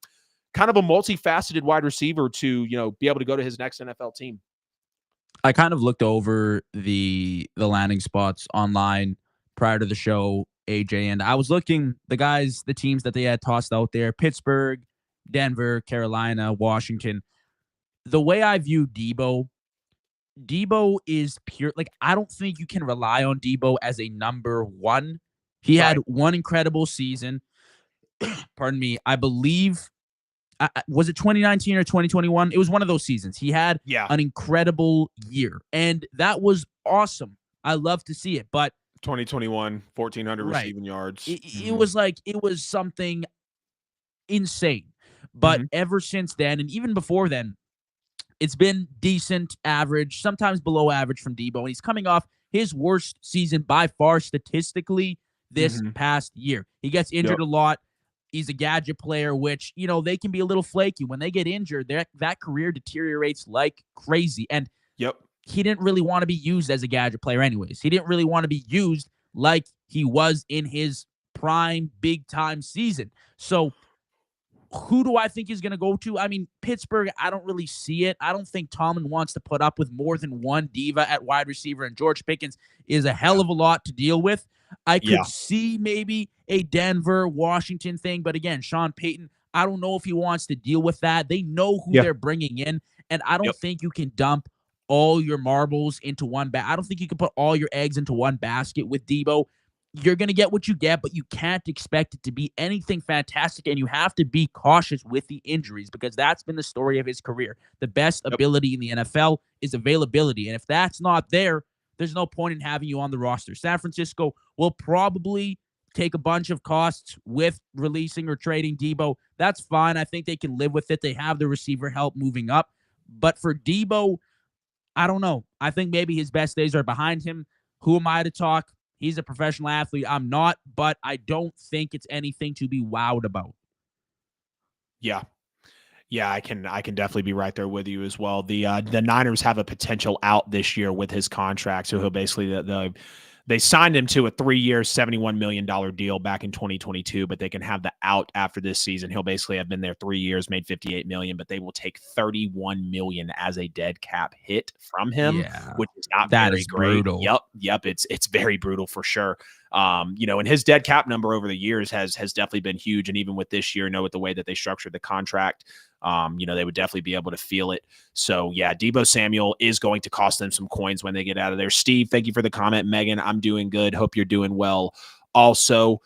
of a multifaceted wide receiver to, be able to go to his next NFL team. I kind of looked over the landing spots online prior to the show, AJ, and I was looking the teams that they had tossed out there: Pittsburgh, Denver, Carolina, Washington. The way I view Deebo is pure. Like, I don't think you can rely on Deebo as a number one. He had one incredible season. Pardon me. I believe. Was it 2019 or 2021? It was one of those seasons. He had an incredible year, and that was awesome. I love to see it, but 2021, 1,400 receiving yards. It was something insane. But ever since then, and even before then, it's been decent, average, sometimes below average from Deebo, and he's coming off his worst season by far statistically this past year. He gets injured a lot. He's a gadget player, which, they can be a little flaky. When they get injured, that career deteriorates like crazy. And he didn't really want to be used as a gadget player anyways. He didn't really want to be used like he was in his prime, big-time season. So who do I think he's going to go to? I mean, Pittsburgh, I don't really see it. I don't think Tomlin wants to put up with more than one diva at wide receiver, and George Pickens is a hell of a lot to deal with. I could see maybe a Denver, Washington thing, but again, Sean Payton, I don't know if he wants to deal with that. They know who they're bringing in, and I don't think you can dump all your marbles into one bag. I don't think you can put all your eggs into one basket with Deebo. You're going to get what you get, but you can't expect it to be anything fantastic, and you have to be cautious with the injuries because that's been the story of his career. The best ability in the NFL is availability, and if that's not there, there's no point in having you on the roster. San Francisco will probably take a bunch of costs with releasing or trading Deebo. That's fine. I think they can live with it. They have the receiver help moving up. But for Deebo, I don't know. I think maybe his best days are behind him. Who am I to talk? He's a professional athlete. I'm not, but I don't think it's anything to be wowed about. Yeah. Yeah, I can definitely be right there with you as well. The Niners have a potential out this year with his contract, so he'll basically they signed him to a 3-year, $71 million deal back in 2022, but they can have the out after this season. He'll basically have been there 3 years, made $58 million, but they will take $31 million as a dead cap hit from him, which is not very great. Brutal. Yep, it's very brutal for sure. And his dead cap number over the years has definitely been huge, and even with this year, with the way that they structured the contract, they would definitely be able to feel it. So yeah, Deebo Samuel is going to cost them some coins when they get out of there. Steve, thank you for the comment. Megan, I'm doing good. Hope you're doing well. Also,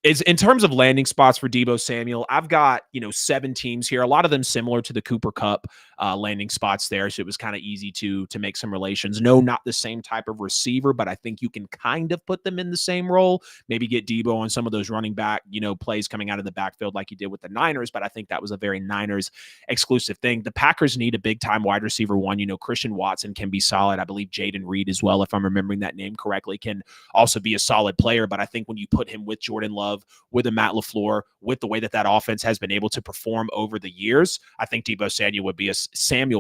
is in terms of landing spots for Deebo Samuel, I've got, 7 teams here, a lot of them similar to the Cooper Cup landing spots there. So it was kind of easy to make some relations. No, not the same type of receiver, but I think you can kind of put them in the same role. Maybe get Deebo on some of those running back, plays coming out of the backfield like he did with the Niners. But I think that was a very Niners exclusive thing. The Packers need a big time wide receiver one. Christian Watson can be solid. I believe Jaden Reed as well, if I'm remembering that name correctly, can also be a solid player. But I think when you put him with Jordan Love, with a Matt LaFleur, with the way that offense has been able to perform over the years, I think Deebo Samuel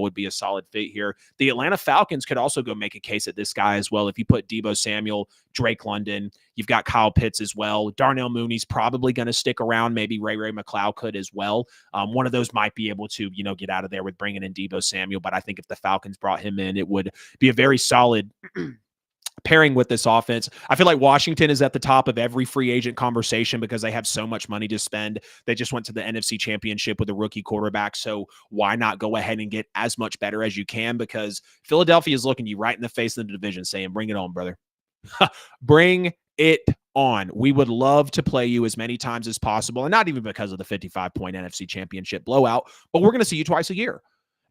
would be a solid fit here. The Atlanta Falcons could also go make a case at this guy as well. If you put Deebo Samuel, Drake London, you've got Kyle Pitts as well. Darnell Mooney's probably going to stick around. Maybe Ray McLeod could as well. One of those might be able to, get out of there with bringing in Deebo Samuel. But I think if the Falcons brought him in, it would be a very solid pairing with this offense. I feel like Washington is at the top of every free agent conversation because they have so much money to spend. They just went to the NFC Championship with a rookie quarterback. So why not go ahead and get as much better as you can? Because Philadelphia is looking you right in the face of the division saying, bring it on, brother. Bring it on. We would love to play you as many times as possible. And not even because of the 55-point NFC Championship blowout, but we're going to see you twice a year.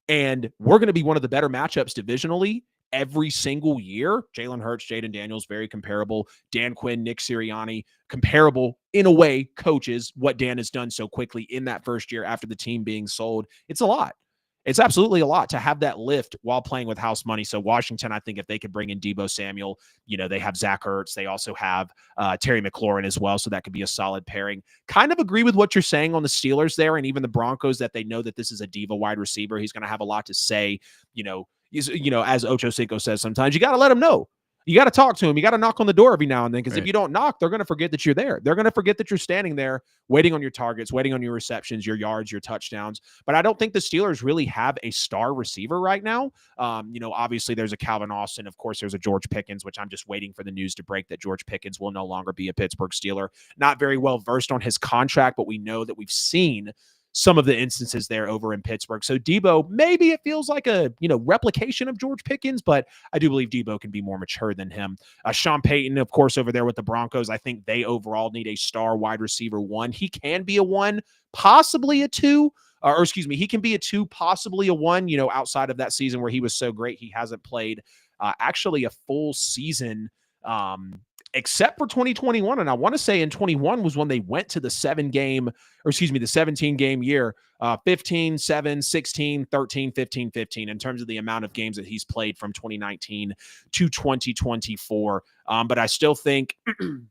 And we're going to be one of the better matchups divisionally every single year. Jalen Hurts, Jaden Daniels, very comparable. Dan Quinn, Nick Sirianni, comparable in a way, coaches, what Dan has done so quickly in that first year after the team being sold. It's a lot. It's absolutely a lot to have that lift while playing with house money. So Washington, I think if they could bring in Deebo Samuel, they have Zach Ertz. They also have Terry McLaurin as well. So that could be a solid pairing. Kind of agree with what you're saying on the Steelers there and even the Broncos that they know that this is a diva wide receiver. He's going to have a lot to say, as Ocho Cinco says, sometimes you got to let him know. You got to talk to him. You got to knock on the door every now and then because if you don't knock, they're going to forget that you're there. They're going to forget that you're standing there waiting on your targets, waiting on your receptions, your yards, your touchdowns. But I don't think the Steelers really have a star receiver right now. Obviously there's a Calvin Austin. Of course, there's a George Pickens, which I'm just waiting for the news to break that George Pickens will no longer be a Pittsburgh Steeler. Not very well versed on his contract, but we know that we've seen some of the instances there over in Pittsburgh. So Deebo, maybe it feels like a, replication of George Pickens, but I do believe Deebo can be more mature than him. Sean Payton, of course, over there with the Broncos, I think they overall need a star wide receiver one. He can be a one, possibly a two, he can be a two, possibly a one, outside of that season where he was so great. He hasn't played actually a full season except for 2021. And I want to say in 21 was when they went to the 17-game year, 15, 7, 16, 13, 15, 15 in terms of the amount of games that he's played from 2019 to 2024. But I still think that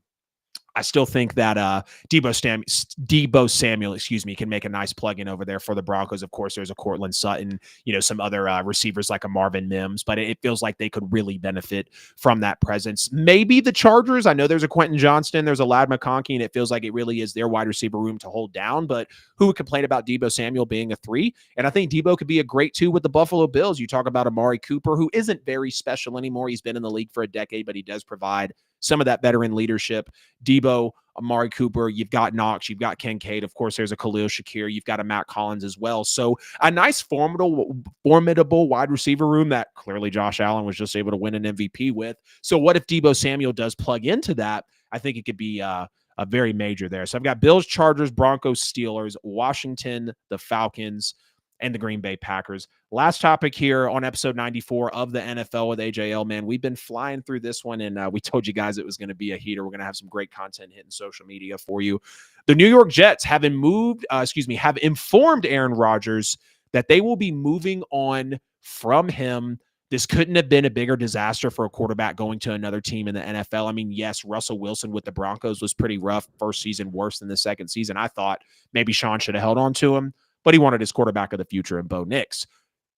Deebo Samuel, can make a nice plug-in over there for the Broncos. Of course, there's a Cortland Sutton, some other receivers like a Marvin Mims, but it feels like they could really benefit from that presence. Maybe the Chargers. I know there's a Quentin Johnston, there's a Ladd McConkey, and it feels like it really is their wide receiver room to hold down, but who would complain about Deebo Samuel being a 3? And I think Deebo could be a great 2 with the Buffalo Bills. You talk about Amari Cooper, who isn't very special anymore. He's been in the league for a decade, but he does provide some of that veteran leadership. Deebo, Amari Cooper, you've got Knox, you've got Kincaid. Of course, there's a Khalil Shakir. You've got a Matt Collins as well. So a nice formidable wide receiver room that clearly Josh Allen was just able to win an MVP with. So what if Deebo Samuel does plug into that? I think it could be a very major there. So I've got Bills, Chargers, Broncos, Steelers, Washington, the Falcons, and the Green Bay Packers. Last topic here on episode 94 of the NFL with AJL, man. We've been flying through this one, and we told you guys it was going to be a heater. We're going to have some great content hitting social media for you. The New York Jets have informed Aaron Rodgers that they will be moving on from him. This couldn't have been a bigger disaster for a quarterback going to another team in the NFL. I mean, yes, Russell Wilson with the Broncos was pretty rough. First season worse than the second season. I thought maybe Sean should have held on to him, but he wanted his quarterback of the future in Bo Nix.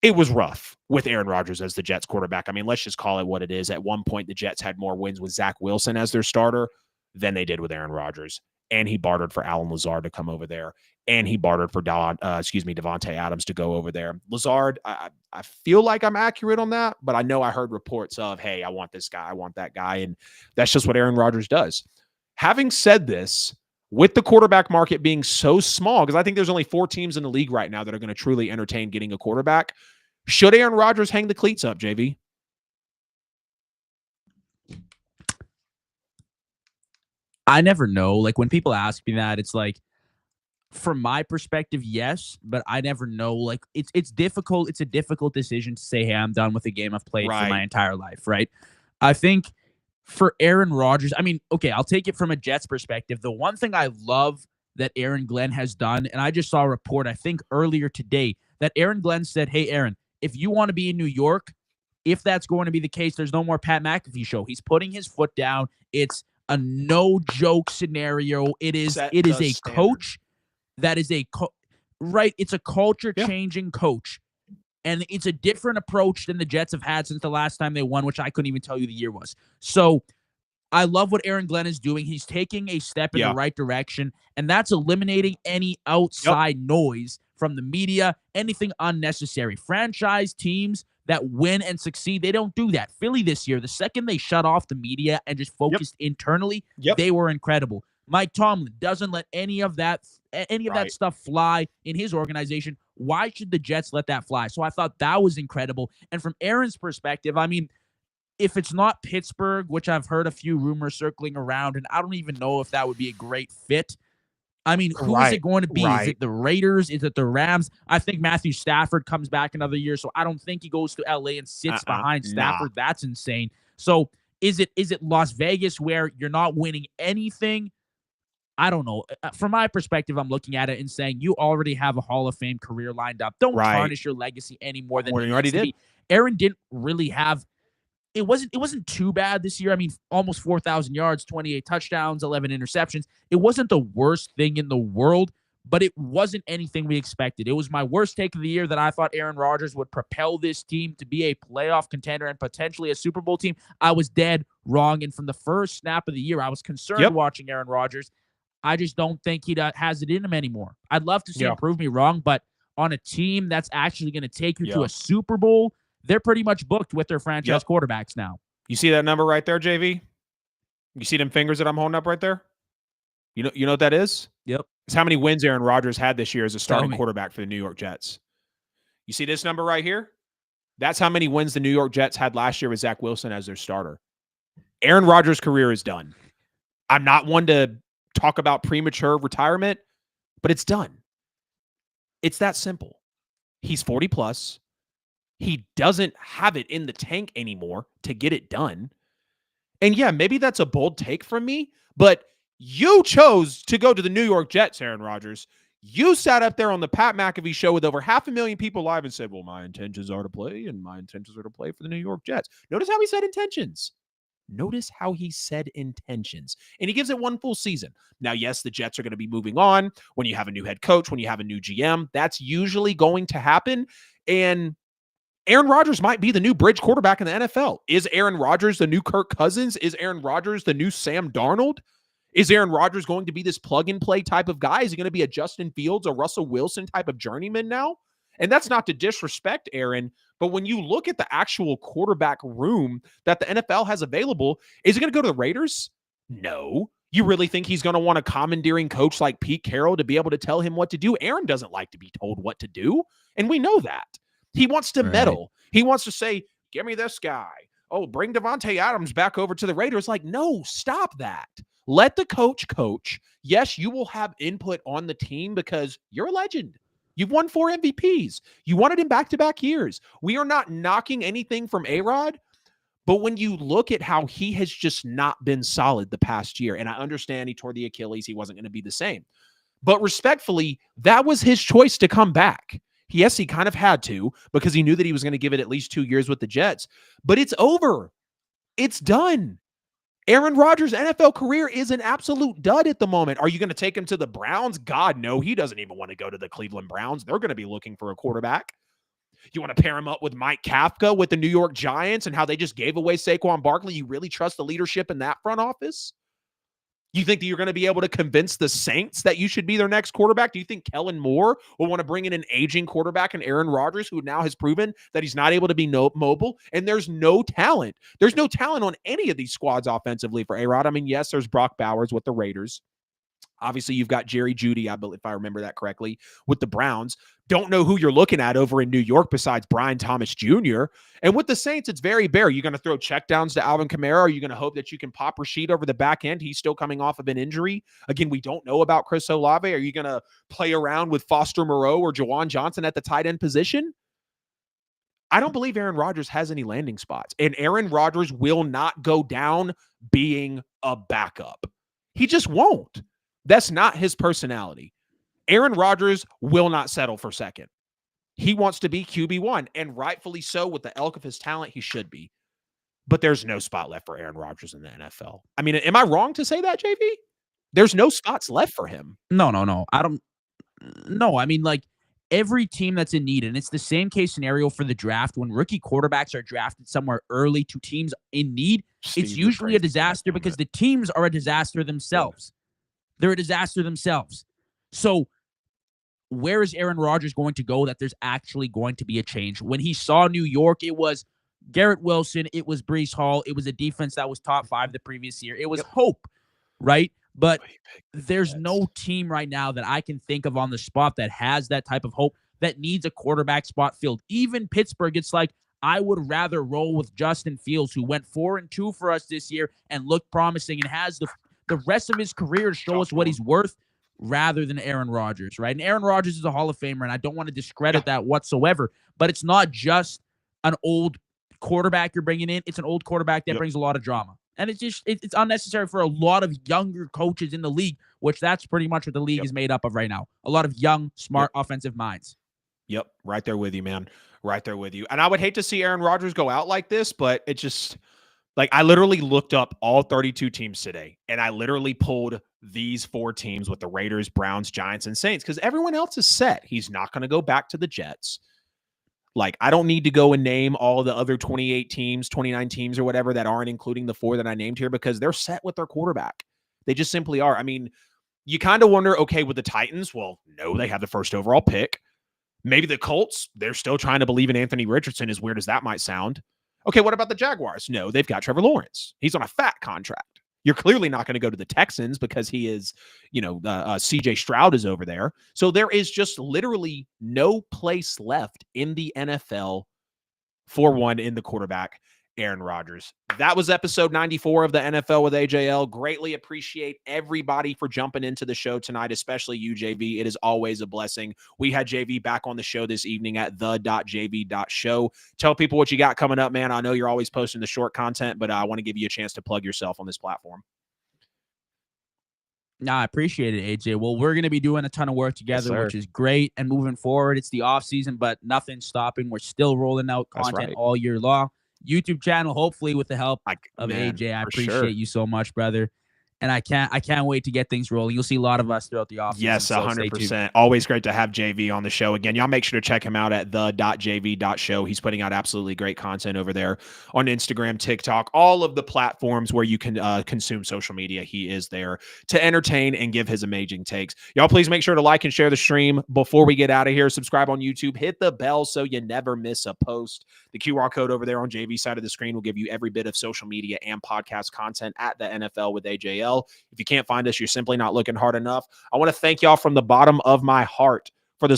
It was rough with Aaron Rodgers as the Jets quarterback. I mean, let's just call it what it is. At one point, the Jets had more wins with Zach Wilson as their starter than they did with Aaron Rodgers. And he bartered for Alan Lazard to come over there. And he bartered for Devontae Adams to go over there. Lazard, I feel like I'm accurate on that, but I know I heard reports of, hey, I want this guy, I want that guy. And that's just what Aaron Rodgers does. Having said this, with the quarterback market being so small, because I think there's only 4 teams in the league right now that are going to truly entertain getting a quarterback, should Aaron Rodgers hang the cleats up, JV? I never know. Like when people ask me that, it's like, from my perspective, yes, but I never know. Like it's difficult. It's a difficult decision to say, hey, I'm done with a game I've played for my Right. entire life, right? I think for Aaron Rodgers, I mean, okay, I'll take it from a Jets perspective. The one thing I love that Aaron Glenn has done, and I just saw a report, I think earlier today, that Aaron Glenn said, hey, Aaron, if you want to be in New York, if that's going to be the case, there's no more Pat McAfee show. He's putting his foot down. It's a no joke scenario. Set It is the a standard. coach that is right. It's a culture Yeah. changing coach. And it's a different approach than the Jets have had since the last time they won, which I couldn't even tell you the year was. So I love what Aaron Glenn is doing. He's taking a step in the Yeah. right direction, and that's eliminating any outside noise from the media, anything unnecessary. Franchise teams that win and succeed, they don't do that. Philly this year, the second they shut off the media and just focused internally, Yep. they were incredible. Mike Tomlin doesn't let any of that Right. stuff fly in his organization. Why should the Jets let that fly? So I thought that was incredible. And from Aaron's perspective, I mean, if it's not Pittsburgh, which I've heard a few rumors circling around, and I don't even know if that would be a great fit. I mean, who is it Right. going to be? Is Right. it the Raiders? Is it the Rams? I think Matthew Stafford comes back another year, so I don't think he goes to LA and sits behind Nah. Stafford. That's insane. So is it Las Vegas where you're not winning anything? I don't know. From my perspective, I'm looking at it and saying you already have a Hall of Fame career lined up. Don't Right. tarnish your legacy any more than More it than you already needs to did. be. Aaron didn't really have it wasn't too bad this year. I mean, almost 4,000 yards, 28 touchdowns, 11 interceptions. It wasn't the worst thing in the world, but it wasn't anything we expected. It was my worst take of the year that I thought Aaron Rodgers would propel this team to be a playoff contender and potentially a Super Bowl team. I was dead wrong. And from the first snap of the year, I was concerned watching Aaron Rodgers. I just don't think he has it in him anymore. I'd love to see him prove me wrong, but on a team that's actually going to take you to a Super Bowl, they're pretty much booked with their franchise quarterbacks now. You see that number right there, JV? You see them fingers that I'm holding up right there? You know what that is? Yep. It's how many wins Aaron Rodgers had this year as a starting quarterback for the New York Jets. You see this number right here? That's how many wins the New York Jets had last year with Zach Wilson as their starter. Aaron Rodgers' career is done. I'm not one to talk about premature retirement, but it's done. It's that simple. He's 40 plus. He doesn't have it in the tank anymore to get it done. And yeah, maybe that's a bold take from me, but you chose to go to the New York Jets, Aaron Rodgers. You sat up there on the Pat McAfee show with over 500,000 people live and said, well, my intentions are to play, and my intentions are to play for the New York Jets. Notice how he said intentions. Notice how he said intentions. And he gives it one full season. Now, yes, the Jets are going to be moving on. When you have a new head coach, when you have a new GM, that's usually going to happen. And Aaron Rodgers might be the new bridge quarterback in the NFL. Is Aaron Rodgers the new Kirk Cousins? Is Aaron Rodgers the new Sam Darnold? Is Aaron Rodgers going to be this plug-and-play type of guy? Is he going to be a Justin Fields or Russell Wilson type of journeyman now? And that's not to disrespect Aaron, but when you look at the actual quarterback room that the NFL has available, is he going to go to the Raiders? No. You really think he's going to want a commandeering coach like Pete Carroll to be able to tell him what to do? Aaron doesn't like to be told what to do, and we know that. He wants to meddle. He wants to say, give me this guy. Oh, bring Devontae Adams back over to the Raiders. Like, no, stop that. Let the coach coach. Yes, you will have input on the team because you're a legend. You've won 4 MVPs. You wanted him back-to-back years. We are not knocking anything from A-Rod, but when you look at how he has just not been solid the past year, and I understand he tore the Achilles, he wasn't going to be the same. But respectfully, that was his choice to come back. Yes, he kind of had to because he knew that he was going to give it at least 2 years with the Jets. But it's over. It's done. Aaron Rodgers' NFL career is an absolute dud at the moment. Are you going to take him to the Browns? God, no. He doesn't even want to go to the Cleveland Browns. They're going to be looking for a quarterback. You want to pair him up with Mike Kafka with the New York Giants and how they just gave away Saquon Barkley? You really trust the leadership in that front office? You think that you're going to be able to convince the Saints that you should be their next quarterback? Do you think Kellen Moore will want to bring in an aging quarterback and Aaron Rodgers, who now has proven that he's not able to be mobile? And there's no talent. There's no talent on any of these squads offensively for A-Rod. I mean, yes, there's Brock Bowers with the Raiders. Obviously, you've got Jerry Jeudy, I believe, if I remember that correctly, with the Browns. Don't know who you're looking at over in New York besides Brian Thomas Jr. And with the Saints, it's very bare. You're going to throw checkdowns to Alvin Kamara. Are you going to hope that you can pop Rashid over the back end? He's still coming off of an injury. Again, we don't know about Chris Olave. Are you going to play around with Foster Moreau or Jawan Johnson at the tight end position? I don't believe Aaron Rodgers has any landing spots. And Aaron Rodgers will not go down being a backup. He just won't. That's not his personality. Aaron Rodgers will not settle for second. He wants to be QB1, and rightfully so. With the elk of his talent, he should be. But there's no spot left for Aaron Rodgers in the NFL. I mean, am I wrong to say that, JV? There's no spots left for him. No. I don't. No, I mean, like, every team that's in need, and it's the same case scenario for the draft. When rookie quarterbacks are drafted somewhere early to teams in need, it's usually a disaster because the teams are a disaster themselves. They're a disaster themselves. So where is Aaron Rodgers going to go that there's actually going to be a change? When he saw New York, it was Garrett Wilson, it was Breece Hall, it was a defense that was top 5 the previous year. It was hope, right? But there's no team right now that I can think of on the spot that has that type of hope, that needs a quarterback spot filled. Even Pittsburgh, it's like, I would rather roll with Justin Fields, who went 4-2 for us this year and looked promising and has the rest of his career to show us what he's worth, rather than Aaron Rodgers, right? And Aaron Rodgers is a Hall of Famer, and I don't want to discredit that whatsoever, but it's not just an old quarterback you're bringing in. It's an old quarterback that brings a lot of drama. And it's unnecessary for a lot of younger coaches in the league, which that's pretty much what the league is made up of right now. A lot of young, smart, offensive minds. Yep, right there with you, man. Right there with you. And I would hate to see Aaron Rodgers go out like this, but it just... Like, I literally looked up all 32 teams today, and I literally pulled these 4 teams with the Raiders, Browns, Giants, and Saints, because everyone else is set. He's not going to go back to the Jets. Like, I don't need to go and name all the other 28 teams, 29 teams or whatever that aren't including the 4 that I named here, because they're set with their quarterback. They just simply are. I mean, you kind of wonder, okay, with the Titans, well, no, they have the first overall pick. Maybe the Colts, they're still trying to believe in Anthony Richardson, as weird as that might sound. Okay, what about the Jaguars? No, they've got Trevor Lawrence. He's on a fat contract. You're clearly not going to go to the Texans because he is, CJ Stroud is over there. So there is just literally no place left in the NFL for one in the quarterback, Aaron Rodgers. That was episode 94 of the NFL with AJL. Greatly appreciate everybody for jumping into the show tonight, especially you, JV. It is always a blessing. We had JV back on the show this evening at the.jv.show. Tell people what you got coming up, man. I know you're always posting the short content, but I want to give you a chance to plug yourself on this platform. Nah, I appreciate it, AJ. Well, we're going to be doing a ton of work together, which is great. And moving forward, it's the off season, but nothing's stopping. We're still rolling out content all year long. YouTube channel, hopefully with the help of AJ. I appreciate you so much, brother. And I can't wait to get things rolling. You'll see a lot of us throughout the offseason. Yes, 100%. Always great to have JV on the show. Again, y'all make sure to check him out at the.jv.show. He's putting out absolutely great content over there on Instagram, TikTok, all of the platforms where you can consume social media. He is there to entertain and give his amazing takes. Y'all please make sure to like and share the stream before we get out of here. Subscribe on YouTube. Hit the bell so you never miss a post. The QR code over there on JV's side of the screen will give you every bit of social media and podcast content at the NFL with AJL. If you can't find us, you're simply not looking hard enough. I want to thank y'all from the bottom of my heart for the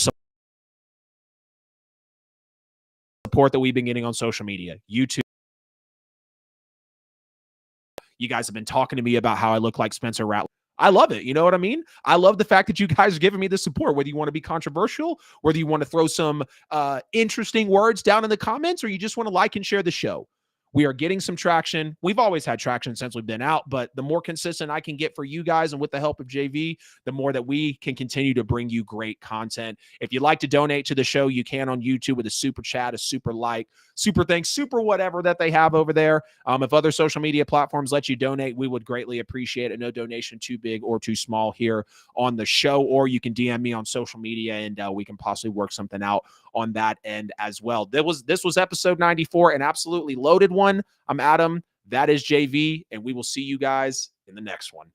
support that we've been getting on social media, YouTube. You guys have been talking to me about how I look like Spencer Rattler. I love it. You know what I mean? I love the fact that you guys are giving me the support, whether you want to be controversial, whether you want to throw some interesting words down in the comments, or you just want to like and share the show. We are getting some traction. We've always had traction since we've been out, but the more consistent I can get for you guys and with the help of JV, the more that we can continue to bring you great content. If you'd like to donate to the show, you can on YouTube with a super chat, a super like, super thanks, super whatever that they have over there. If other social media platforms let you donate, we would greatly appreciate it. No donation too big or too small here on the show, or you can DM me on social media and we can possibly work something out on that end as well. This was episode 94, an absolutely loaded one. I'm Adam. That is JV, and we will see you guys in the next one.